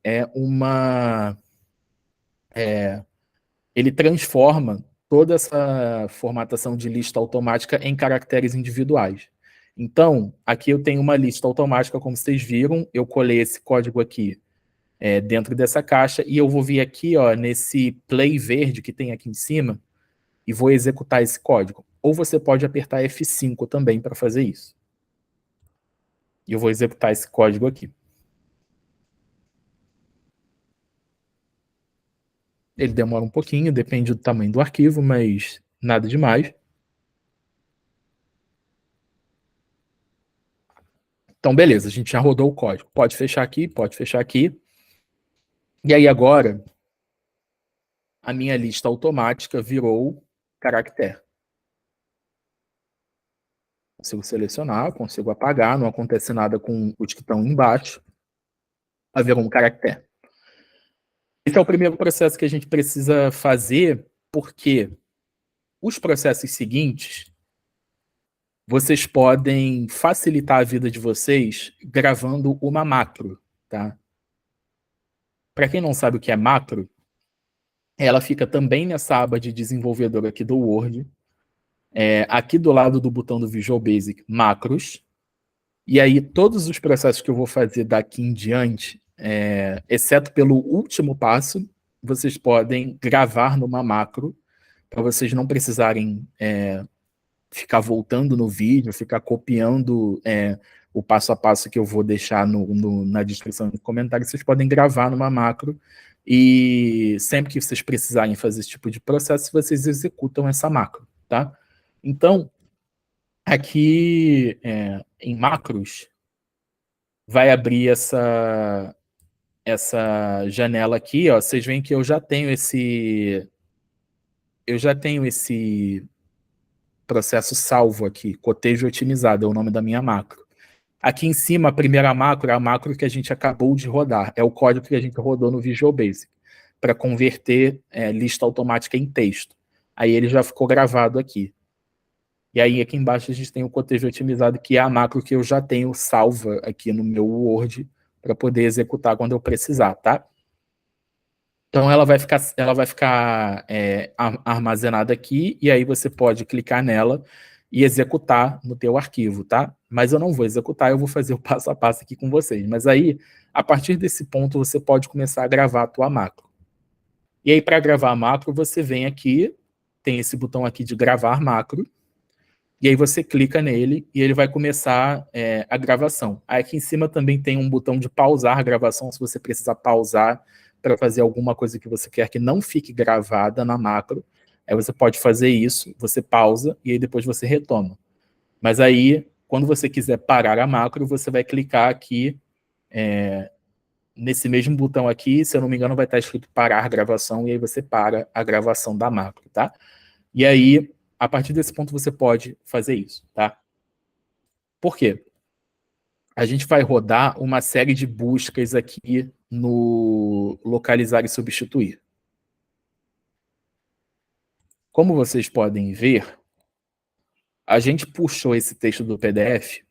ele transforma toda essa formatação de lista automática em caracteres individuais. Então, aqui eu tenho uma lista automática, como vocês viram, eu colei esse código aqui dentro dessa caixa, e eu vou vir aqui, ó, nesse play verde que tem aqui em cima, e vou executar esse código. Ou você pode apertar F5 também para fazer isso. E eu vou executar esse código aqui. Ele demora um pouquinho, depende do tamanho do arquivo, mas nada demais. Então, beleza, a gente já rodou o código. Pode fechar aqui, pode fechar aqui. E aí agora, a minha lista automática virou caractere. Consigo selecionar, consigo apagar, não acontece nada com os que estão embaixo. Haverá um caractere. Esse é o primeiro processo que a gente precisa fazer porque os processos seguintes, vocês podem facilitar a vida de vocês gravando uma macro, tá? Para quem não sabe o que é macro, ela fica também nessa aba de desenvolvedor aqui do Word, aqui do lado do botão do Visual Basic, macros, e aí todos os processos que eu vou fazer daqui em diante, exceto pelo último passo, vocês podem gravar numa macro, para vocês não precisarem ficar voltando no vídeo, ficar copiando o passo a passo que eu vou deixar na descrição do comentário, vocês podem gravar numa macro, e sempre que vocês precisarem fazer esse tipo de processo, vocês executam essa macro, tá? Então, aqui em macros, vai abrir essa janela aqui, ó. Vocês veem que eu já tenho esse processo salvo aqui, cotejo otimizado, é o nome da minha macro. Aqui em cima, a primeira macro é a macro que a gente acabou de rodar, é o código que a gente rodou no Visual Basic, para converter lista automática em texto. Aí ele já ficou gravado aqui. E aí aqui embaixo a gente tem o cotejo otimizado, que é a macro que eu já tenho salva aqui no meu Word, para poder executar quando eu precisar, tá? Então ela vai ficar armazenada aqui, e aí você pode clicar nela e executar no teu arquivo, tá? Mas eu não vou executar, eu vou fazer o passo a passo aqui com vocês. Mas aí, a partir desse ponto, você pode começar a gravar a tua macro. E aí, para gravar a macro, você vem aqui, tem esse botão aqui de gravar macro, e aí você clica nele e ele vai começar a gravação. Aí aqui em cima também tem um botão de pausar a gravação, se você precisar pausar para fazer alguma coisa que você quer que não fique gravada na macro. Aí você pode fazer isso, você pausa e aí depois você retoma. Mas aí, quando você quiser parar a macro, você vai clicar aqui nesse mesmo botão aqui, se eu não me engano vai estar escrito parar gravação, e aí você para a gravação da macro, tá? E aí, a partir desse ponto você pode fazer isso, tá? Por quê? A gente vai rodar uma série de buscas aqui no localizar e substituir. Como vocês podem ver, a gente puxou esse texto do PDF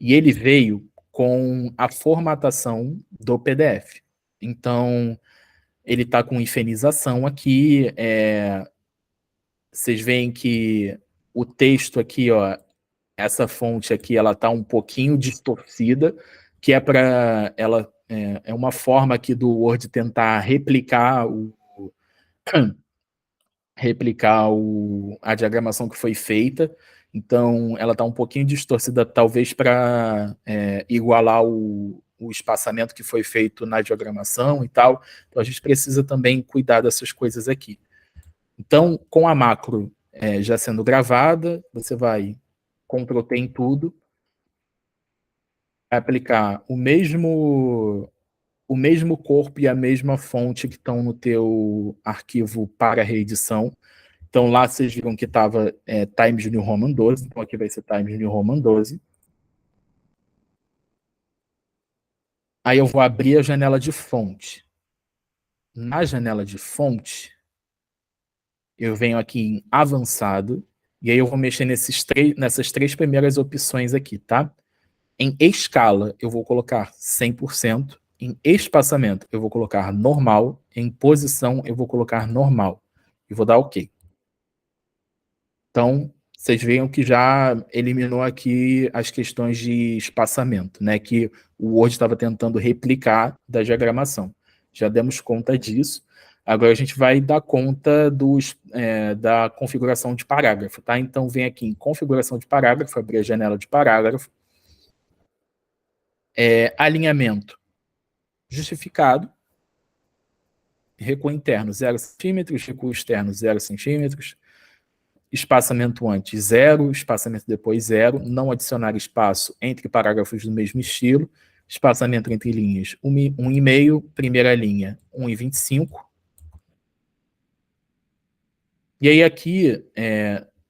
e ele veio com a formatação do PDF. Então, ele está com hifenização aqui, vocês veem que o texto aqui, ó, essa fonte aqui, ela está um pouquinho distorcida, que é para ela é uma forma aqui do Word tentar replicar a diagramação que foi feita. Então, ela está um pouquinho distorcida, talvez para igualar o espaçamento que foi feito na diagramação e tal. Então, a gente precisa também cuidar dessas coisas aqui. Então, com a macro já sendo gravada, você vai Ctrl+T em tudo, vai aplicar o mesmo corpo e a mesma fonte que estão no teu arquivo para reedição. Então, lá vocês viram que estava Times New Roman 12, então aqui vai ser Times New Roman 12. Aí eu vou abrir a janela de fonte. Na janela de fonte, eu venho aqui em avançado, e aí eu vou mexer nessas três primeiras opções aqui, tá? Em escala, eu vou colocar 100%. Em espaçamento, eu vou colocar normal. Em posição, eu vou colocar normal. E vou dar OK. Então, vocês veem que já eliminou aqui as questões de espaçamento, né? Que o Word estava tentando replicar da diagramação. Já demos conta disso. Agora a gente vai dar conta da configuração de parágrafo, tá? Então, vem aqui em configuração de parágrafo, abrir a janela de parágrafo. Alinhamento justificado. Recuo interno 0 centímetros, recuo externo 0 centímetros. Espaçamento antes 0, espaçamento depois 0. Não adicionar espaço entre parágrafos do mesmo estilo. Espaçamento entre linhas 1,5. Primeira linha 1,25. E aí aqui,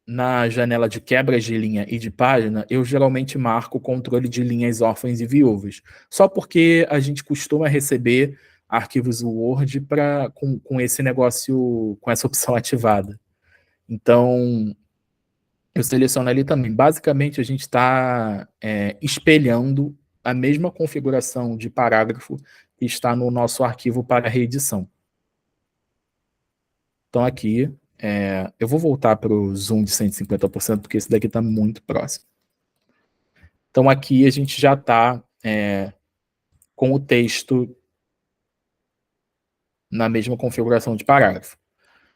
na janela de quebras de linha e de página, eu geralmente marco o controle de linhas órfãs e viúvas. Só porque a gente costuma receber arquivos Word com esse negócio, com essa opção ativada. Então, eu seleciono ali também. Basicamente, a gente está espelhando a mesma configuração de parágrafo que está no nosso arquivo para reedição. Então, aqui, eu vou voltar para o zoom de 150%, porque esse daqui está muito próximo. Então, aqui a gente já está com o texto na mesma configuração de parágrafo.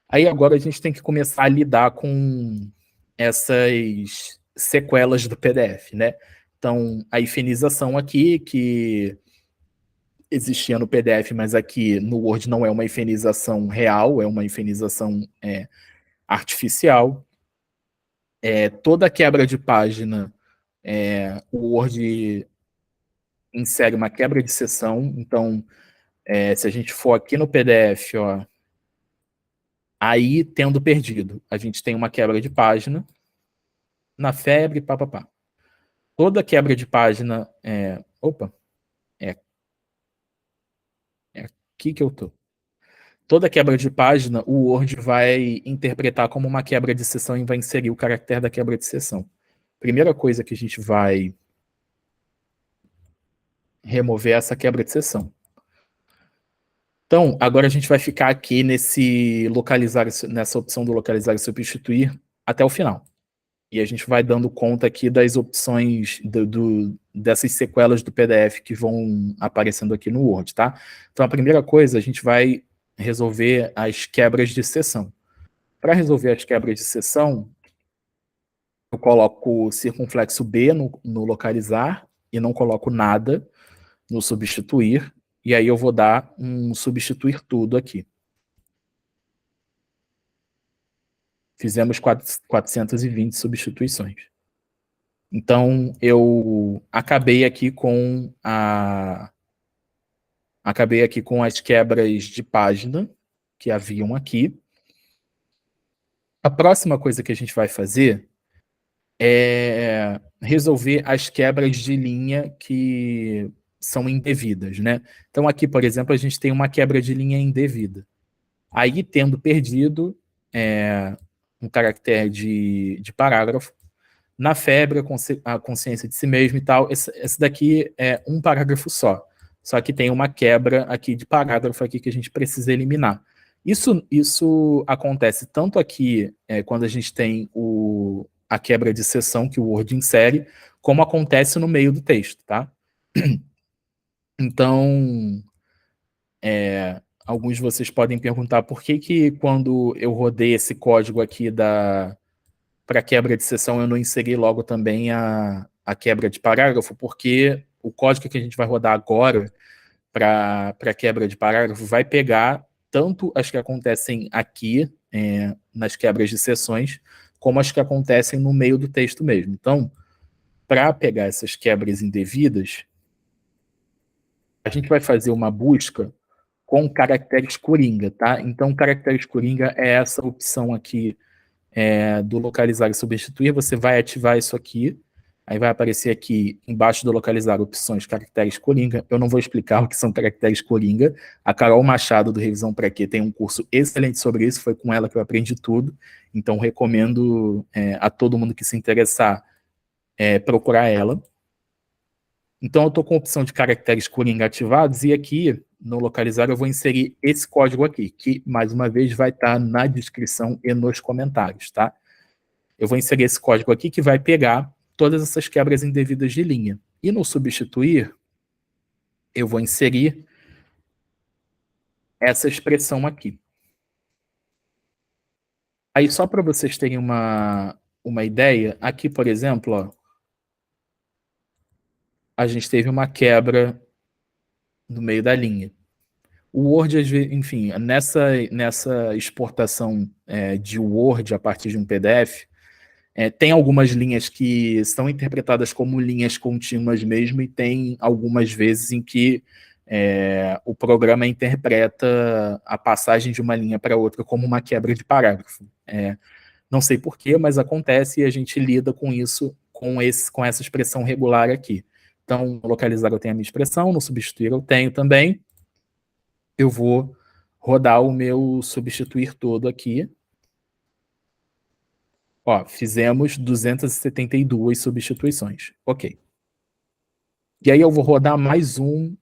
Aí, agora, a gente tem que começar a lidar com essas sequelas do PDF, né? Então, a hifenização aqui, que existia no PDF, mas aqui no Word não é uma hifenização real, é uma hifenização artificial. Toda quebra de página, o Word insere uma quebra de seção. Então, se a gente for aqui no PDF, ó, aí tendo perdido, a gente tem uma quebra de página, na febre, papapá. Toda quebra de página, opa, aqui que eu tô. Toda quebra de página, o Word vai interpretar como uma quebra de seção e vai inserir o caractere da quebra de seção. Primeira coisa que a gente vai remover é essa quebra de seção. Então, agora a gente vai ficar aqui nessa opção do localizar e substituir até o final. E a gente vai dando conta aqui das opções dessas sequelas do PDF que vão aparecendo aqui no Word, tá? Então, a primeira coisa, a gente vai resolver as quebras de seção. Para resolver as quebras de seção, eu coloco o circunflexo B no localizar e não coloco nada no substituir, e aí eu vou dar um substituir tudo aqui. Fizemos 420 substituições. Então, eu acabei aqui com as quebras de página que haviam aqui. A próxima coisa que a gente vai fazer é resolver as quebras de linha que são indevidas, né? Então, aqui, por exemplo, a gente tem uma quebra de linha indevida. Aí, tendo perdido um caractere de parágrafo, na febre, a consciência de si mesmo e tal, esse daqui é um parágrafo só que tem uma quebra aqui de parágrafo aqui que a gente precisa eliminar. Isso acontece tanto aqui, quando a gente tem a quebra de seção que o Word insere, como acontece no meio do texto, tá? Então, alguns de vocês podem perguntar por que quando eu rodei esse código aqui para quebra de seção eu não inseri logo também a quebra de parágrafo, porque o código que a gente vai rodar agora para quebra de parágrafo vai pegar tanto as que acontecem aqui, nas quebras de seções, como as que acontecem no meio do texto mesmo. Então, para pegar essas quebras indevidas, a gente vai fazer uma busca com caracteres coringa, tá? Então, caracteres coringa é essa opção aqui do localizar e substituir. Você vai ativar isso aqui, aí vai aparecer aqui embaixo do localizar opções caracteres coringa. Eu não vou explicar o que são caracteres coringa. A Carol Machado, do Revisão Pra Quê, tem um curso excelente sobre isso, foi com ela que eu aprendi tudo. Então, recomendo a todo mundo que se interessar procurar ela. Então, eu estou com a opção de caracteres coringa ativados, e aqui, no localizar, eu vou inserir esse código aqui, que, mais uma vez, vai estar na descrição e nos comentários, tá? Eu vou inserir esse código aqui, que vai pegar todas essas quebras indevidas de linha. E no substituir, eu vou inserir essa expressão aqui. Aí, só para vocês terem uma ideia, aqui, por exemplo, ó, a gente teve uma quebra no meio da linha. O Word, enfim, nessa exportação de Word a partir de um PDF, tem algumas linhas que são interpretadas como linhas contínuas mesmo, e tem algumas vezes em que o programa interpreta a passagem de uma linha para outra como uma quebra de parágrafo. Não sei porquê, mas acontece, e a gente lida com isso, com essa expressão regular aqui. Então, no localizar eu tenho a minha expressão, no substituir eu tenho também. eu vou rodar o meu substituir todo aqui. Ó, fizemos 272 substituições. Ok. E aí eu vou rodar mais um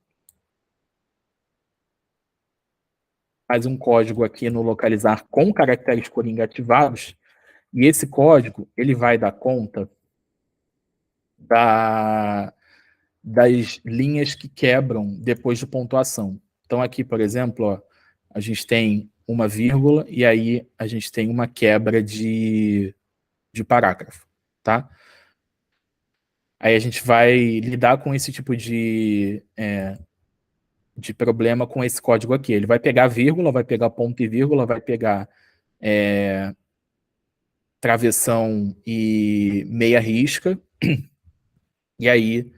código aqui no localizar com caracteres Coringa ativados. E esse código, ele vai dar conta das linhas que quebram depois de pontuação. Então aqui, por exemplo, ó, a gente tem uma vírgula e aí a gente tem uma quebra de parágrafo, tá? Aí a gente vai lidar com esse tipo de problema com esse código aqui. Ele vai pegar vírgula, vai pegar ponto e vírgula, vai pegar travessão e meia risca, e aí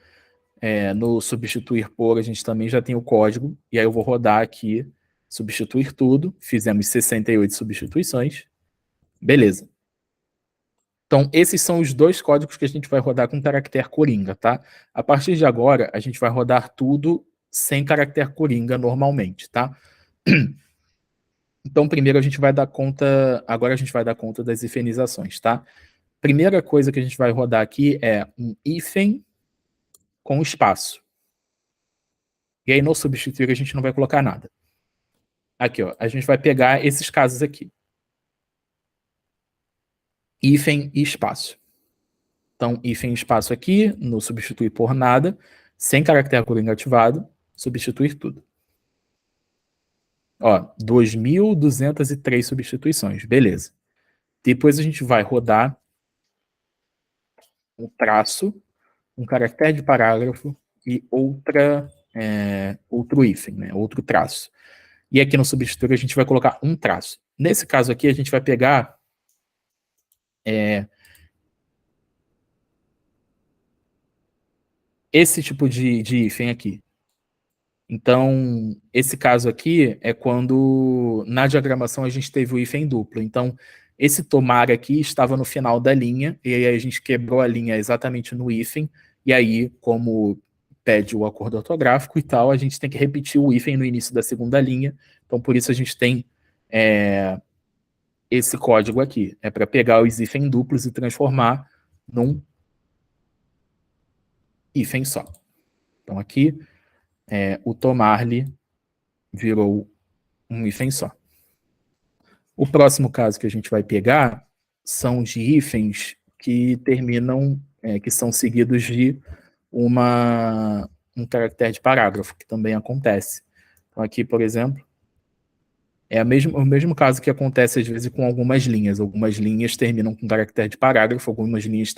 no substituir por a gente também já tem o código, e aí eu vou rodar aqui, substituir tudo, fizemos 68 substituições, beleza. Então, esses são os dois códigos que a gente vai rodar com caractere Coringa, tá? A partir de agora, a gente vai rodar tudo sem caractere Coringa normalmente, tá? Então, primeiro a gente vai dar conta, agora a gente vai dar conta das hifenizações, tá? Primeira coisa que a gente vai rodar aqui é um hífen com espaço. E aí no substituir a gente não vai colocar nada. Aqui, ó, a gente vai pegar esses casos aqui. Hífen e espaço. Então, hífen e espaço aqui, no substituir por nada, sem caractere Coringa ativado, substituir tudo. Ó, 2.203 substituições, beleza. Depois a gente vai rodar um traço, um caractere de parágrafo e outro hífen, né, outro traço. E aqui no substituir a gente vai colocar um traço. Nesse caso aqui a gente vai pegar esse tipo de hífen aqui. Então, esse caso aqui é quando na diagramação a gente teve o hífen duplo. Então, esse tomar aqui estava no final da linha, e aí a gente quebrou a linha exatamente no hífen, e aí, como pede o acordo ortográfico e tal, a gente tem que repetir o hífen no início da segunda linha. Então, por isso a gente tem esse código aqui. É para pegar os hífen duplos e transformar num hífen só. Então, aqui, o tomar-lhe virou um hífen só. O próximo caso que a gente vai pegar são de hífens que terminam, que são seguidos de um caractere de parágrafo, que também acontece. Então aqui, por exemplo, é o mesmo caso que acontece às vezes com algumas linhas. Algumas linhas terminam com caractere de parágrafo, algumas linhas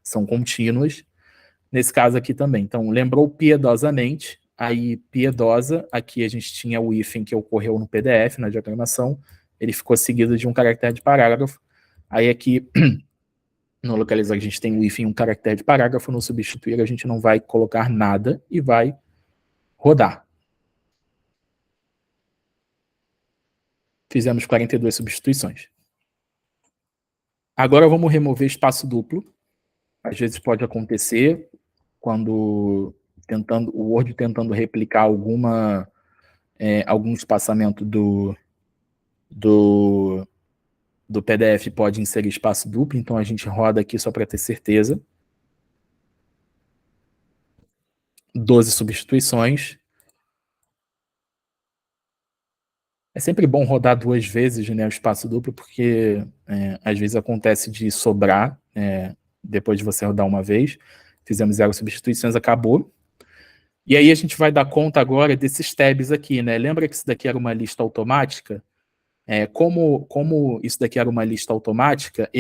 são contínuas. Nesse caso aqui também. Então, lembrou piedosamente, aí piedosa, aqui a gente tinha o hífen que ocorreu no PDF, na diagramação, ele ficou seguido de um caractere de parágrafo. Aí aqui, no localizar, a gente tem o hífen, um caractere de parágrafo, no substituir a gente não vai colocar nada e vai rodar. Fizemos 42 substituições. Agora vamos remover espaço duplo. Às vezes pode acontecer quando o Word tentando replicar algum espaçamento do PDF pode inserir espaço duplo, então a gente roda aqui só para ter certeza. 12 substituições. É sempre bom rodar 2 vezes, né, o espaço duplo, porque às vezes acontece de sobrar depois de você rodar uma vez. Fizemos 0 substituições, acabou. E aí a gente vai dar conta agora desses tabs aqui, né? Lembra que isso daqui era uma lista automática? Como isso daqui era uma lista automática,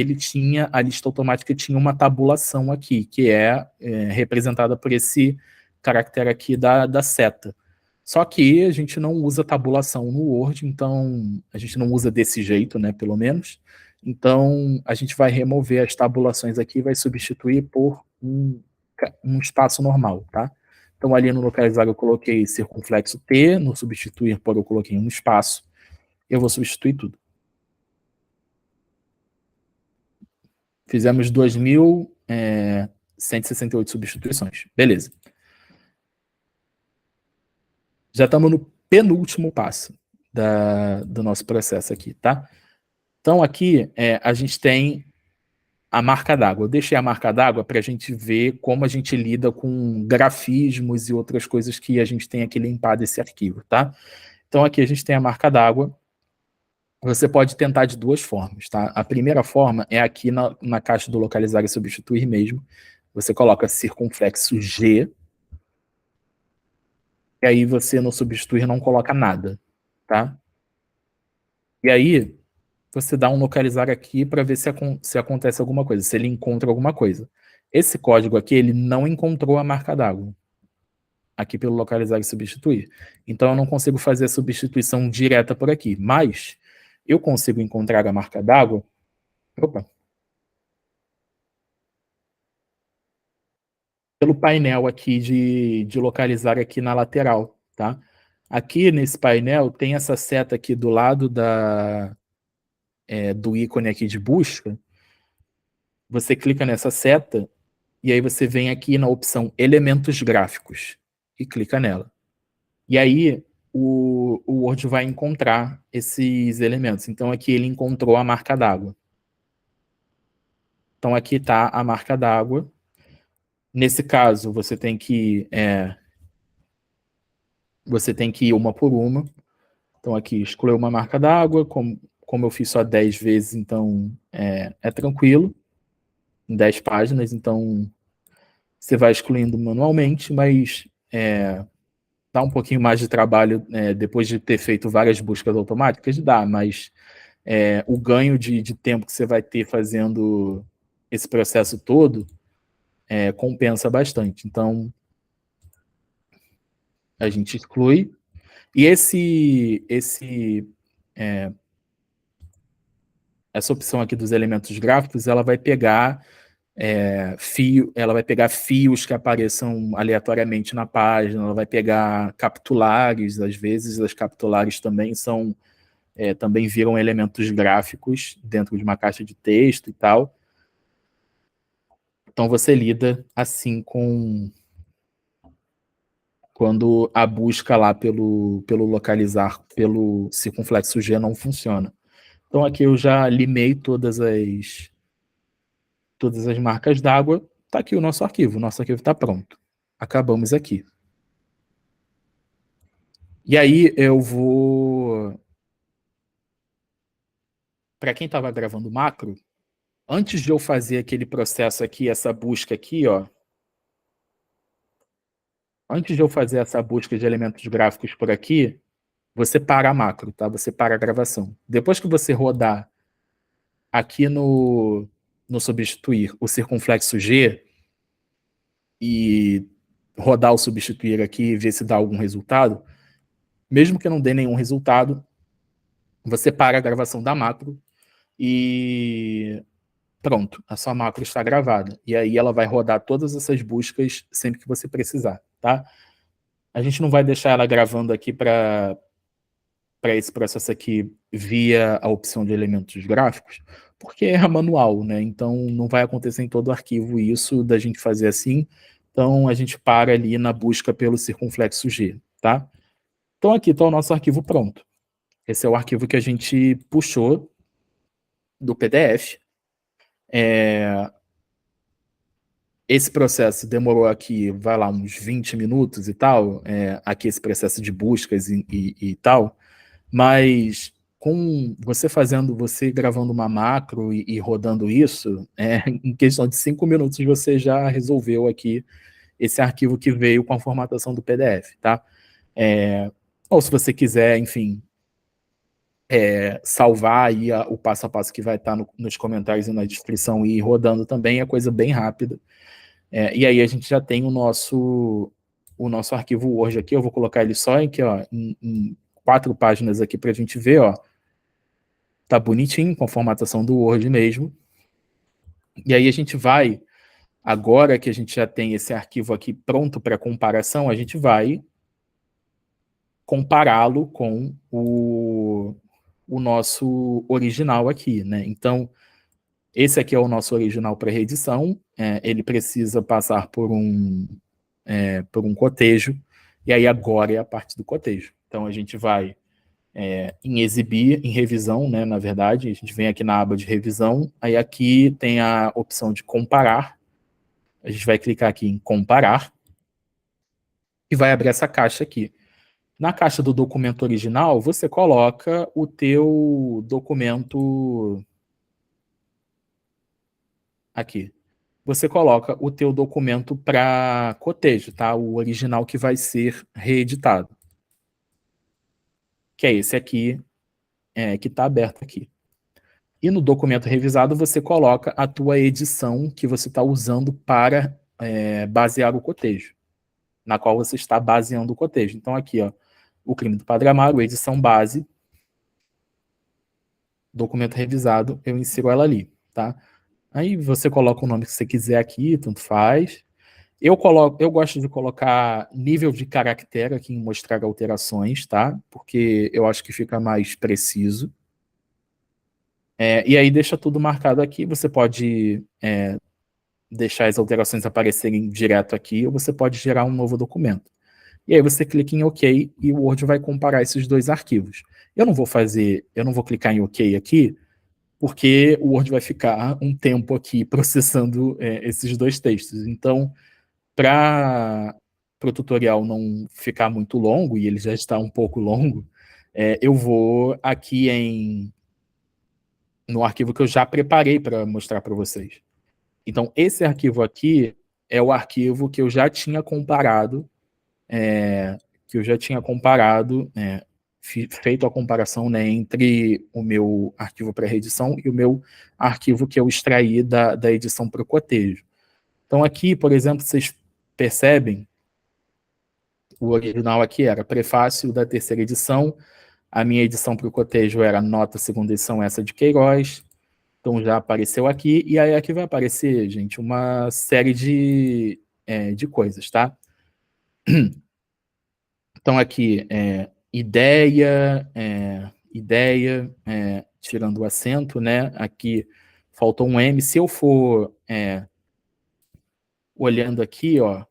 a lista automática tinha uma tabulação aqui, que é representada por esse caractere aqui da seta. Só que a gente não usa tabulação no Word, então a gente não usa desse jeito, né, pelo menos. Então a gente vai remover as tabulações aqui e vai substituir por um espaço normal, tá? Então ali no localizar eu coloquei circunflexo T, no substituir por eu coloquei um espaço. Eu vou substituir tudo. Fizemos 2.168 substituições. Beleza. Já estamos no penúltimo passo do nosso processo aqui, tá? Então, aqui a gente tem a marca d'água. Eu deixei a marca d'água para a gente ver como a gente lida com grafismos e outras coisas que a gente tem que limpar desse arquivo, tá? Então, aqui a gente tem a marca d'água. Você pode tentar de duas formas, tá? A primeira forma é aqui na caixa do localizar e substituir mesmo. Você coloca circunflexo G, e aí você no substituir não coloca nada, tá? E aí você dá um localizar aqui para ver se acontece alguma coisa, se ele encontra alguma coisa. Esse código aqui, ele não encontrou a marca d'água, aqui pelo localizar e substituir. Então eu não consigo fazer a substituição direta por aqui, mas eu consigo encontrar a marca d'água. Opa, pelo painel aqui de localizar aqui na lateral, tá? Aqui nesse painel tem essa seta aqui do lado do ícone aqui de busca. Você clica nessa seta e aí você vem aqui na opção elementos gráficos e clica nela. E aí o Word vai encontrar esses elementos. Então aqui ele encontrou a marca d'água. Então aqui está a marca d'água. Nesse caso, você tem que ir uma por uma. Então aqui, escolher uma marca d'água, como eu fiz só 10 vezes, então é tranquilo, em 10 páginas, então você vai excluindo manualmente, mas dá um pouquinho mais de trabalho depois de ter feito várias buscas automáticas, dá, mas o ganho de tempo que você vai ter fazendo esse processo todo compensa bastante. Então, a gente exclui. E essa opção aqui dos elementos gráficos, ela vai pegar ela vai pegar fios que apareçam aleatoriamente na página, ela vai pegar capitulares, às vezes as capitulares também viram elementos gráficos dentro de uma caixa de texto e tal. Então você lida assim quando a busca lá pelo localizar, pelo circunflexo G não funciona. Então aqui eu já limei todas as marcas d'água. Está aqui o nosso arquivo está pronto. Acabamos aqui. E aí eu vou... Para quem estava gravando macro, antes de eu fazer aquele processo aqui, essa busca aqui, ó, antes de eu fazer essa busca de elementos gráficos por aqui, você para a macro, tá? Você para a gravação. Depois que você rodar aqui no substituir o circunflexo G e rodar o substituir aqui e ver se dá algum resultado, mesmo que não dê nenhum resultado, você para a gravação da macro e pronto, a sua macro está gravada. E aí ela vai rodar todas essas buscas sempre que você precisar, tá? A gente não vai deixar ela gravando aqui para esse processo aqui via a opção de elementos gráficos, porque é manual, né? Então não vai acontecer em todo arquivo isso da gente fazer assim. Então a gente para ali na busca pelo circunflexo G, tá? Então aqui está o nosso arquivo pronto. Esse é o arquivo que a gente puxou do PDF. Esse processo demorou aqui, vai lá, uns 20 minutos e tal, aqui esse processo de buscas e tal, mas com você gravando uma macro e rodando isso, em questão de 5 minutos você já resolveu aqui esse arquivo que veio com a formatação do PDF, tá? Ou se você quiser, enfim, salvar aí o passo a passo que vai estar nos comentários e na descrição e ir rodando também, é coisa bem rápida. E aí a gente já tem o nosso arquivo Word aqui, eu vou colocar ele só aqui, ó, em 4 páginas aqui para a gente ver, ó. Tá bonitinho, com a formatação do Word mesmo. E aí a gente vai, agora que a gente já tem esse arquivo aqui pronto para comparação, a gente vai compará-lo com o nosso original aqui, né? Então, esse aqui é o nosso original para reedição, ele precisa passar por um cotejo, e aí agora é a parte do cotejo. Então a gente vai em exibir, em revisão, né, na verdade, a gente vem aqui na aba de revisão, aí aqui tem a opção de comparar, a gente vai clicar aqui em comparar, e vai abrir essa caixa aqui. Na caixa do documento original, você coloca o teu documento aqui. Você coloca o teu documento para cotejo, tá? O original que vai ser reeditado, que é esse aqui, que está aberto aqui. E no documento revisado, você coloca a tua edição que você está usando para basear o cotejo, na qual você está baseando o cotejo. Então, aqui, ó, o crime do Padre Amaro, edição base, documento revisado, eu insiro ela ali, tá? Aí você coloca o nome que você quiser aqui, tanto faz. Eu gosto de colocar nível de caractere aqui em mostrar alterações, tá? Porque eu acho que fica mais preciso. E aí deixa tudo marcado aqui. Você pode deixar as alterações aparecerem direto aqui, ou você pode gerar um novo documento. E aí você clica em OK e o Word vai comparar esses dois arquivos. Eu não vou clicar em OK aqui, porque o Word vai ficar um tempo aqui processando esses dois textos. Então, para o tutorial não ficar muito longo, e ele já está um pouco longo, eu vou aqui no arquivo que eu já preparei para mostrar para vocês. Então, esse arquivo aqui é o arquivo que eu já tinha comparado, feito a comparação, né, entre o meu arquivo para reedição e o meu arquivo que eu extraí da edição para o cotejo. Então, aqui, por exemplo, vocês percebem, o original aqui era prefácio da terceira edição, a minha edição para o cotejo era nota segunda edição, essa de Queiroz, então já apareceu aqui, e aí aqui vai aparecer, gente, uma série de coisas, tá? Então aqui, ideia, tirando o acento, né? Aqui faltou um M. Se eu for olhando aqui, ó,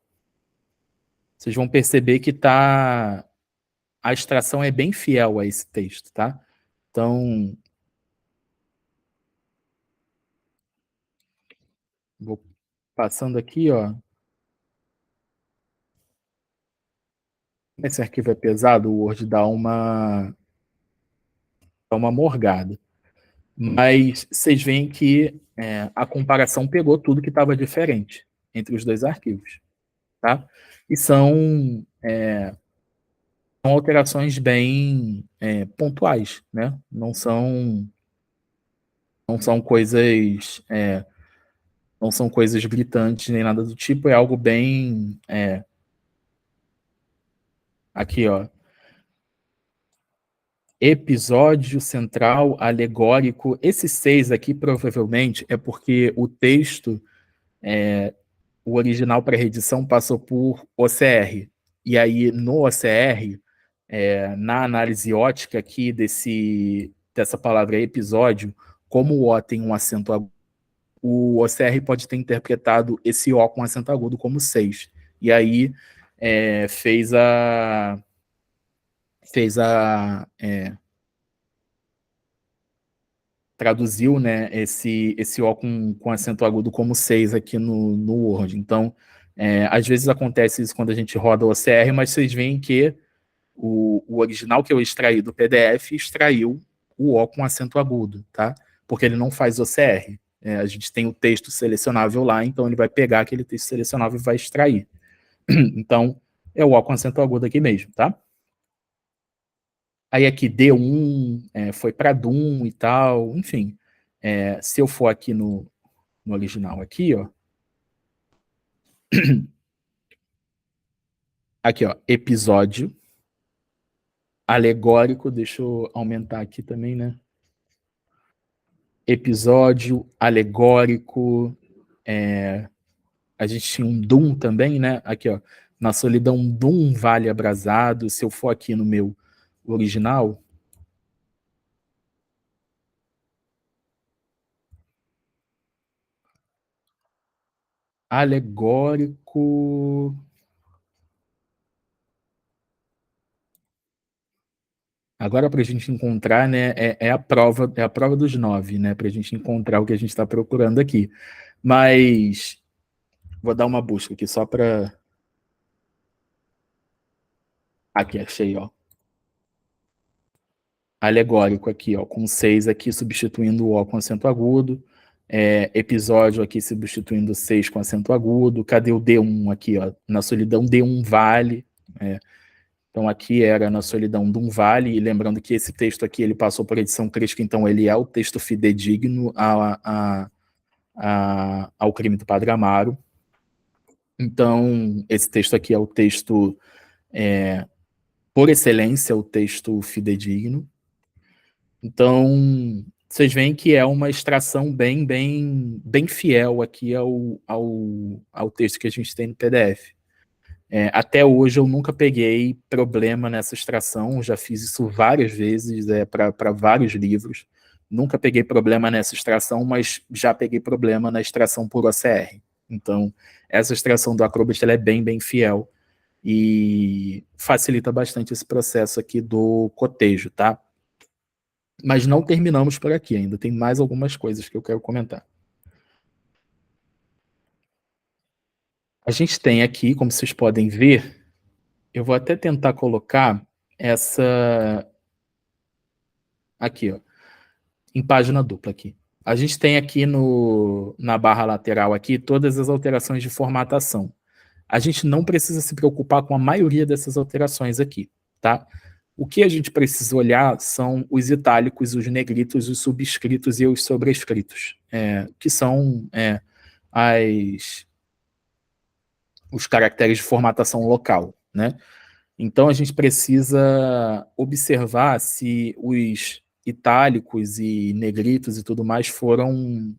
vocês vão perceber que a extração é bem fiel a esse texto, tá? Então, vou passando aqui, ó. Esse arquivo é pesado, o Word dá uma morgada. Mas vocês veem que a comparação pegou tudo que estava diferente entre os dois arquivos, tá? E são alterações bem pontuais, né? Não são coisas não são coisas gritantes nem nada do tipo, é algo bem aqui, ó. Episódio central alegórico. Esse 6 aqui provavelmente é porque o texto, o original para reedição, passou por OCR. E aí, no OCR, na análise ótica aqui dessa palavra episódio, como o O tem um acento agudo, o OCR pode ter interpretado esse O com acento agudo como 6. E aí fez traduziu, né, esse O com acento agudo como 6 aqui no Word. Então, às vezes acontece isso quando a gente roda o OCR, mas vocês veem que o original que eu extraí do PDF extraiu o O com acento agudo, tá? Porque ele não faz OCR. A gente tem o texto selecionável lá, então ele vai pegar aquele texto selecionável e vai extrair. Então, é o O com acento agudo aqui mesmo, tá? Aí aqui D1 foi para Doom e tal, enfim. Se eu for aqui no original aqui, ó. Aqui, ó, episódio alegórico, deixa eu aumentar aqui também, né? Episódio alegórico, a gente tinha um Doom também, né? Aqui, ó, na solidão Doom vale abrasado, se eu for aqui no meu original, alegórico, Agora, para a gente encontrar, né, é a prova dos 9, né, para a gente encontrar o que a gente está procurando aqui. Mas vou dar uma busca aqui só para... Aqui, achei, ó. Alegórico aqui, ó, com 6 aqui substituindo o O com acento agudo, episódio aqui substituindo 6 com acento agudo. Cadê o D1 aqui, ó? Na solidão D1 vale. Então aqui era na solidão de um vale, e lembrando que esse texto aqui ele passou por edição crítica, então ele é o texto fidedigno ao crime do Padre Amaro. Então esse texto aqui é o texto, por excelência, o texto fidedigno. Então vocês veem que é uma extração bem fiel aqui ao texto que a gente tem no PDF. Até hoje eu nunca peguei problema nessa extração, já fiz isso várias vezes para vários livros. Nunca peguei problema nessa extração, mas já peguei problema na extração por OCR. Então, essa extração do Acrobat ela é bem fiel e facilita bastante esse processo aqui do cotejo, tá? Mas não terminamos por aqui ainda, tem mais algumas coisas que eu quero comentar. A gente tem aqui, como vocês podem ver, eu vou até tentar colocar essa aqui, ó, em página dupla aqui. A gente tem aqui na barra lateral aqui todas as alterações de formatação. A gente não precisa se preocupar com a maioria dessas alterações aqui, tá? O que a gente precisa olhar são os itálicos, os negritos, os subscritos e os sobrescritos, que são os caracteres de formatação local, né? Então, a gente precisa observar se os itálicos e negritos e tudo mais foram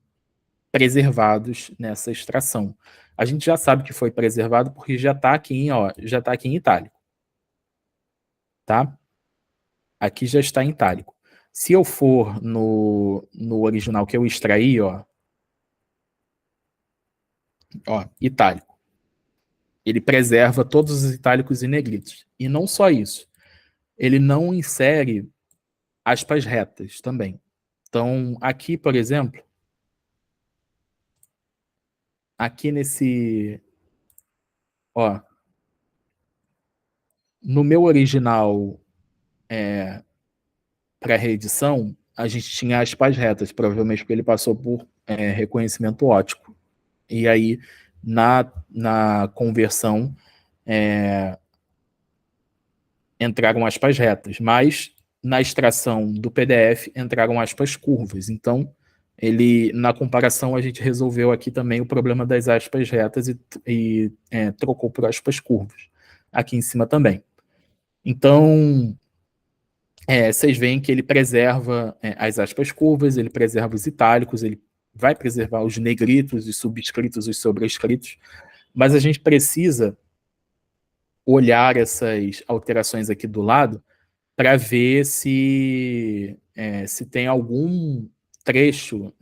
preservados nessa extração. A gente já sabe que foi preservado porque já está aqui, já está aqui em itálico. Tá? Aqui já está em itálico. Se eu for no original que eu extraí, ó, itálico. Ele preserva todos os itálicos e negritos. E não só isso. Ele não insere aspas retas também. Então, aqui, por exemplo, aqui no meu original para reedição, a gente tinha aspas retas, provavelmente porque ele passou por reconhecimento óptico. E aí, na conversão, entraram aspas retas, mas na extração do PDF entraram aspas curvas. Então, na comparação, a gente resolveu aqui também o problema das aspas retas e trocou por aspas curvas. Aqui em cima também. Então, vocês veem que ele preserva as aspas curvas, ele preserva os itálicos, ele vai preservar os negritos, os subscritos, os sobrescritos, mas a gente precisa olhar essas alterações aqui do lado para ver se tem algum trecho,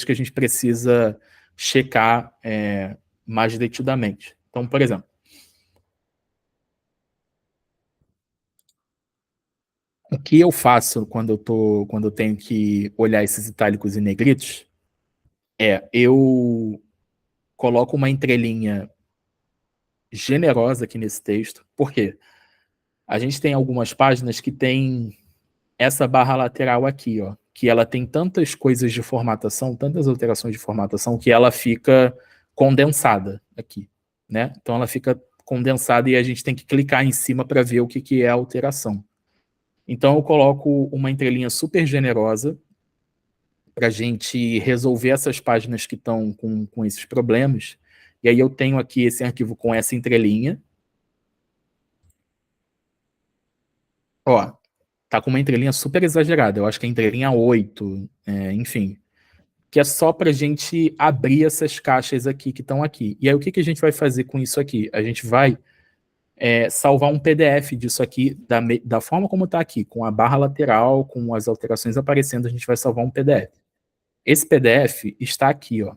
que a gente precisa checar mais detidamente. Então, por exemplo, o que eu faço quando eu tenho que olhar esses itálicos e negritos eu coloco uma entrelinha generosa aqui nesse texto. Por quê? A gente tem algumas páginas que tem essa barra lateral aqui, ó, que ela tem tantas coisas de formatação, tantas alterações de formatação, que ela fica condensada aqui, né? Então ela fica condensada e a gente tem que clicar em cima para ver o que é a alteração. Então eu coloco uma entrelinha super generosa para a gente resolver essas páginas que estão com esses problemas. E aí eu tenho aqui esse arquivo com essa entrelinha. Ó, tá com uma entrelinha super exagerada. Eu acho que é entrelinha 8, enfim. Que é só para a gente abrir essas caixas aqui que estão aqui. E aí o que a gente vai fazer com isso aqui? A gente vai salvar um PDF disso aqui, da forma como está aqui, com a barra lateral, com as alterações aparecendo, a gente vai salvar um PDF. Esse PDF está aqui, ó.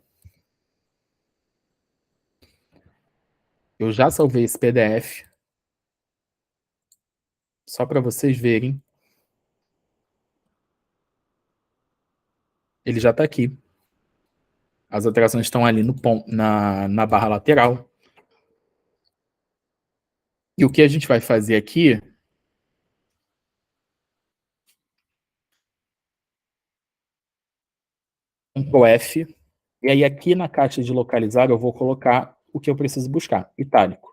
Eu já salvei esse PDF. só para vocês verem. Ele já está aqui. As alterações estão ali no ponto, na barra lateral. E o que a gente vai fazer aqui... Ctrl F. E aí aqui na caixa de localizar eu vou colocar o que eu preciso buscar, itálico.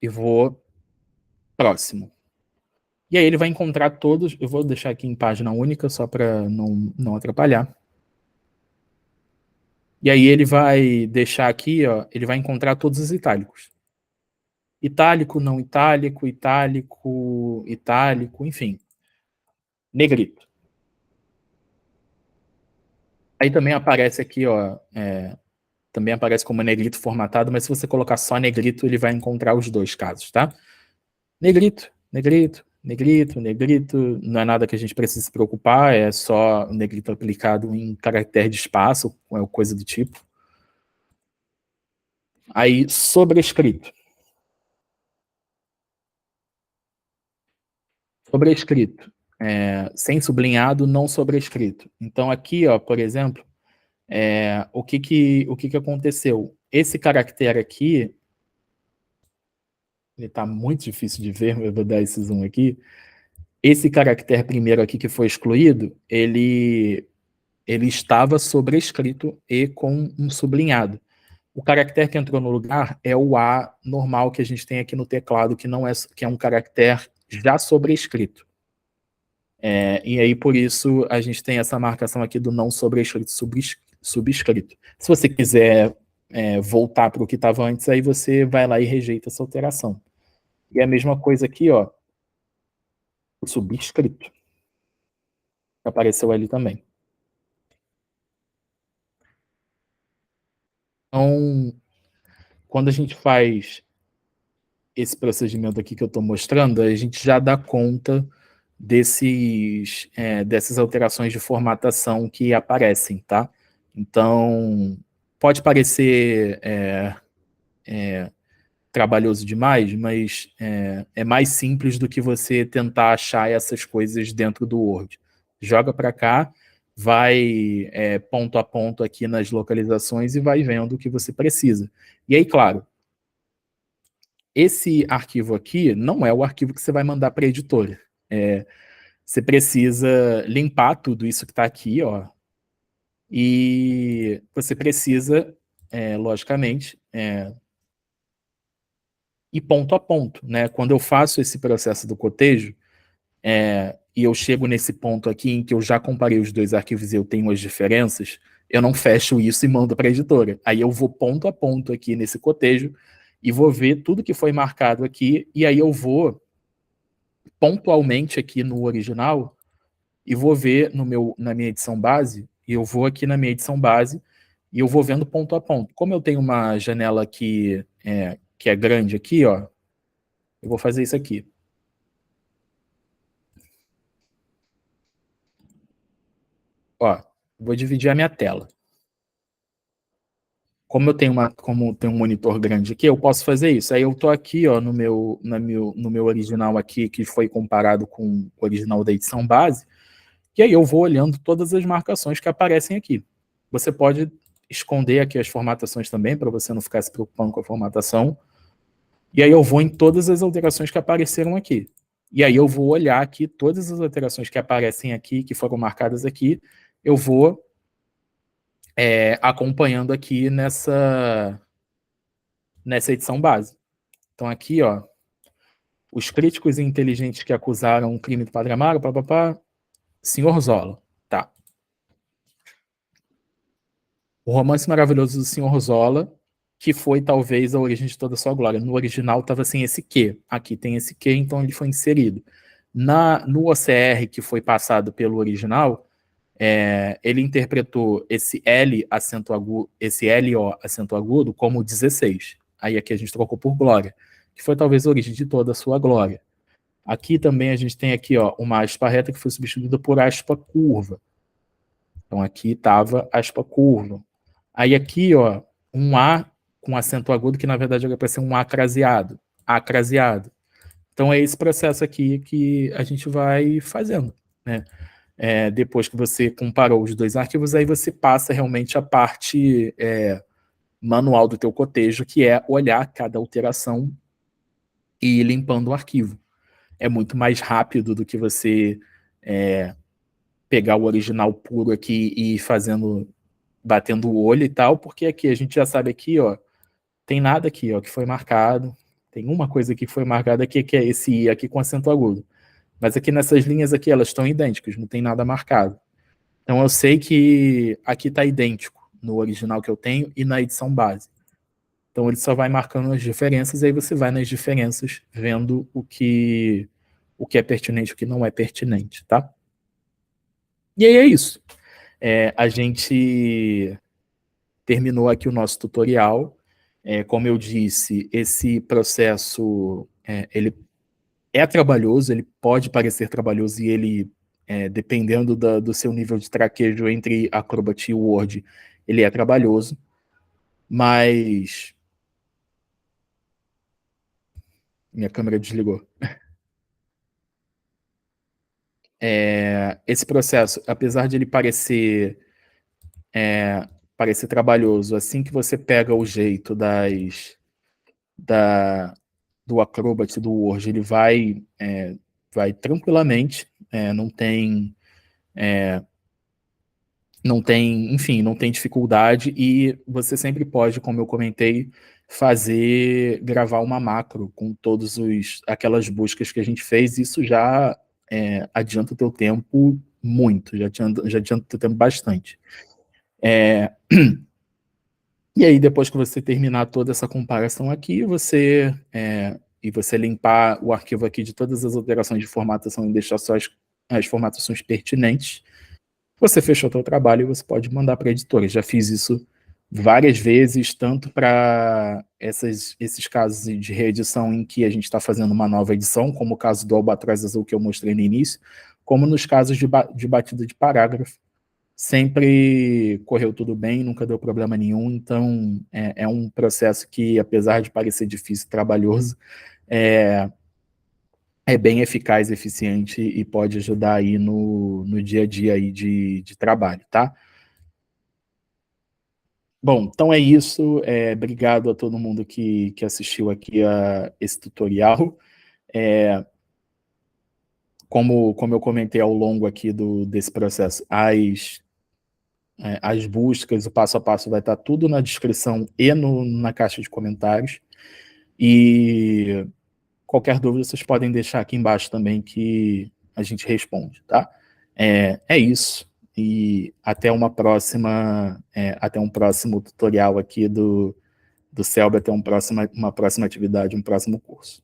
E vou próximo. E aí ele vai encontrar todos, eu vou deixar aqui em página única só para não atrapalhar. E aí ele vai deixar aqui, ó, ele vai encontrar todos os itálicos. Itálico, não itálico, itálico, itálico, enfim. Negrito. Aí também aparece aqui, ó, também aparece como negrito formatado, mas se você colocar só negrito, ele vai encontrar os dois casos, tá? Negrito, negrito, negrito, negrito, não é nada que a gente precisa se preocupar, é só negrito aplicado em caractere de espaço, ou coisa do tipo. Aí, sobrescrito. Sobrescrito. Sem sublinhado, não sobrescrito. Então, aqui, ó, por exemplo, o que aconteceu? Esse caractere aqui, ele está muito difícil de ver, eu vou dar esse zoom aqui. Esse caractere primeiro aqui que foi excluído, ele estava sobrescrito e com um sublinhado. O caractere que entrou no lugar é o A normal que a gente tem aqui no teclado, que é um caractere já sobrescrito. E aí, por isso, a gente tem essa marcação aqui do não sobrescrito, subscrito. Se você quiser voltar para o que estava antes, aí você vai lá e rejeita essa alteração. E a mesma coisa aqui, ó, o subscrito, que apareceu ali também. Então, quando a gente faz esse procedimento aqui que eu estou mostrando, a gente já dá conta dessas alterações de formatação que aparecem, tá? Então, pode parecer trabalhoso demais, mas é mais simples do que você tentar achar essas coisas dentro do Word. Joga para cá, vai ponto a ponto aqui nas localizações e vai vendo o que você precisa. E aí, claro, esse arquivo aqui não é o arquivo que você vai mandar para a editora. Você precisa limpar tudo isso que está aqui, ó, e você precisa, logicamente, ir ponto a ponto, né? Quando eu faço esse processo do cotejo, e eu chego nesse ponto aqui em que eu já comparei os dois arquivos e eu tenho as diferenças, eu não fecho isso e mando para a editora. Aí eu vou ponto a ponto aqui nesse cotejo e vou ver tudo que foi marcado aqui, e aí eu vou pontualmente aqui no original e vou ver na minha edição base, e eu vou aqui na minha edição base e eu vou vendo ponto a ponto. Como eu tenho uma janela aqui que é grande aqui, ó, eu vou fazer isso aqui. Ó, vou dividir a minha tela. Como tem um monitor grande aqui, eu posso fazer isso. Aí eu estou aqui, ó, no meu original aqui, que foi comparado com o original da edição base, e aí eu vou olhando todas as marcações que aparecem aqui. Você pode esconder aqui as formatações também, para você não ficar se preocupando com a formatação. E aí eu vou em todas as alterações que apareceram aqui. E aí eu vou olhar aqui todas as alterações que aparecem aqui, que foram marcadas aqui, eu vou acompanhando aqui nessa edição base. Então aqui, ó, os críticos inteligentes que acusaram o crime do Padre Amaro, papapá, senhor Zola, tá. O romance maravilhoso do senhor Zola, que foi talvez a origem de toda a sua glória. No original estava sem esse Q, aqui tem esse Q, então ele foi inserido. No OCR que foi passado pelo original, ele interpretou esse L acento agudo, esse LO acento agudo como 16. Aí aqui a gente trocou por glória, que foi talvez a origem de toda a sua glória. Aqui também a gente tem aqui, ó, uma aspa reta que foi substituída por aspa curva. Então aqui estava aspa curva. Aí aqui, ó, um A com acento agudo, que na verdade era para ser um acraseado. Acraseado. Então é esse processo aqui que a gente vai fazendo, né? Depois que você comparou os dois arquivos, aí você passa realmente a parte manual do teu cotejo, que é olhar cada alteração e ir limpando o arquivo. É muito mais rápido do que você pegar o original puro aqui e ir fazendo, batendo o olho e tal, porque aqui a gente já sabe aqui, ó, tem nada aqui, ó, que foi marcado. Tem uma coisa aqui que foi marcada aqui, que é esse I aqui com acento agudo. Mas aqui nessas linhas aqui, elas estão idênticas, não tem nada marcado. Então eu sei que aqui está idêntico no original que eu tenho e na edição base. Então ele só vai marcando as diferenças, e aí você vai nas diferenças vendo o que é pertinente e o que não é pertinente, tá? E aí é isso. A gente terminou aqui o nosso tutorial. Como eu disse, esse processo ele é trabalhoso, ele pode parecer trabalhoso, e ele, dependendo do seu nível de traquejo entre Acrobat e Word, ele é trabalhoso, mas... Minha câmera desligou. Esse processo, apesar de ele parecer trabalhoso, assim que você pega o jeito do Acrobat e do Word, ele vai tranquilamente, enfim, não tem dificuldade, e você sempre pode, como eu comentei, gravar uma macro com aquelas buscas que a gente fez. Isso já adianta o teu tempo muito, já adianta o teu tempo bastante. E aí, depois que você terminar toda essa comparação aqui, e você limpar o arquivo aqui de todas as alterações de formatação e deixar só as formatações pertinentes, você fechou o seu trabalho e você pode mandar para a editora. Já fiz isso várias vezes, tanto para esses casos de reedição em que a gente está fazendo uma nova edição, como o caso do Albatroz Azul que eu mostrei no início, como nos casos de batida de parágrafo. Sempre correu tudo bem, nunca deu problema nenhum. Então é um processo que, apesar de parecer difícil e trabalhoso, é bem eficaz, eficiente, e pode ajudar aí no dia a dia aí de trabalho, tá? Bom, então é isso. Obrigado a todo mundo que assistiu aqui a esse tutorial. Como eu comentei ao longo aqui desse processo, as buscas, o passo a passo vai estar tudo na descrição e na caixa de comentários. E qualquer dúvida vocês podem deixar aqui embaixo também, que a gente responde, tá? É isso. E até uma próxima, até um próximo tutorial aqui do Selby, até uma próxima atividade, um próximo curso.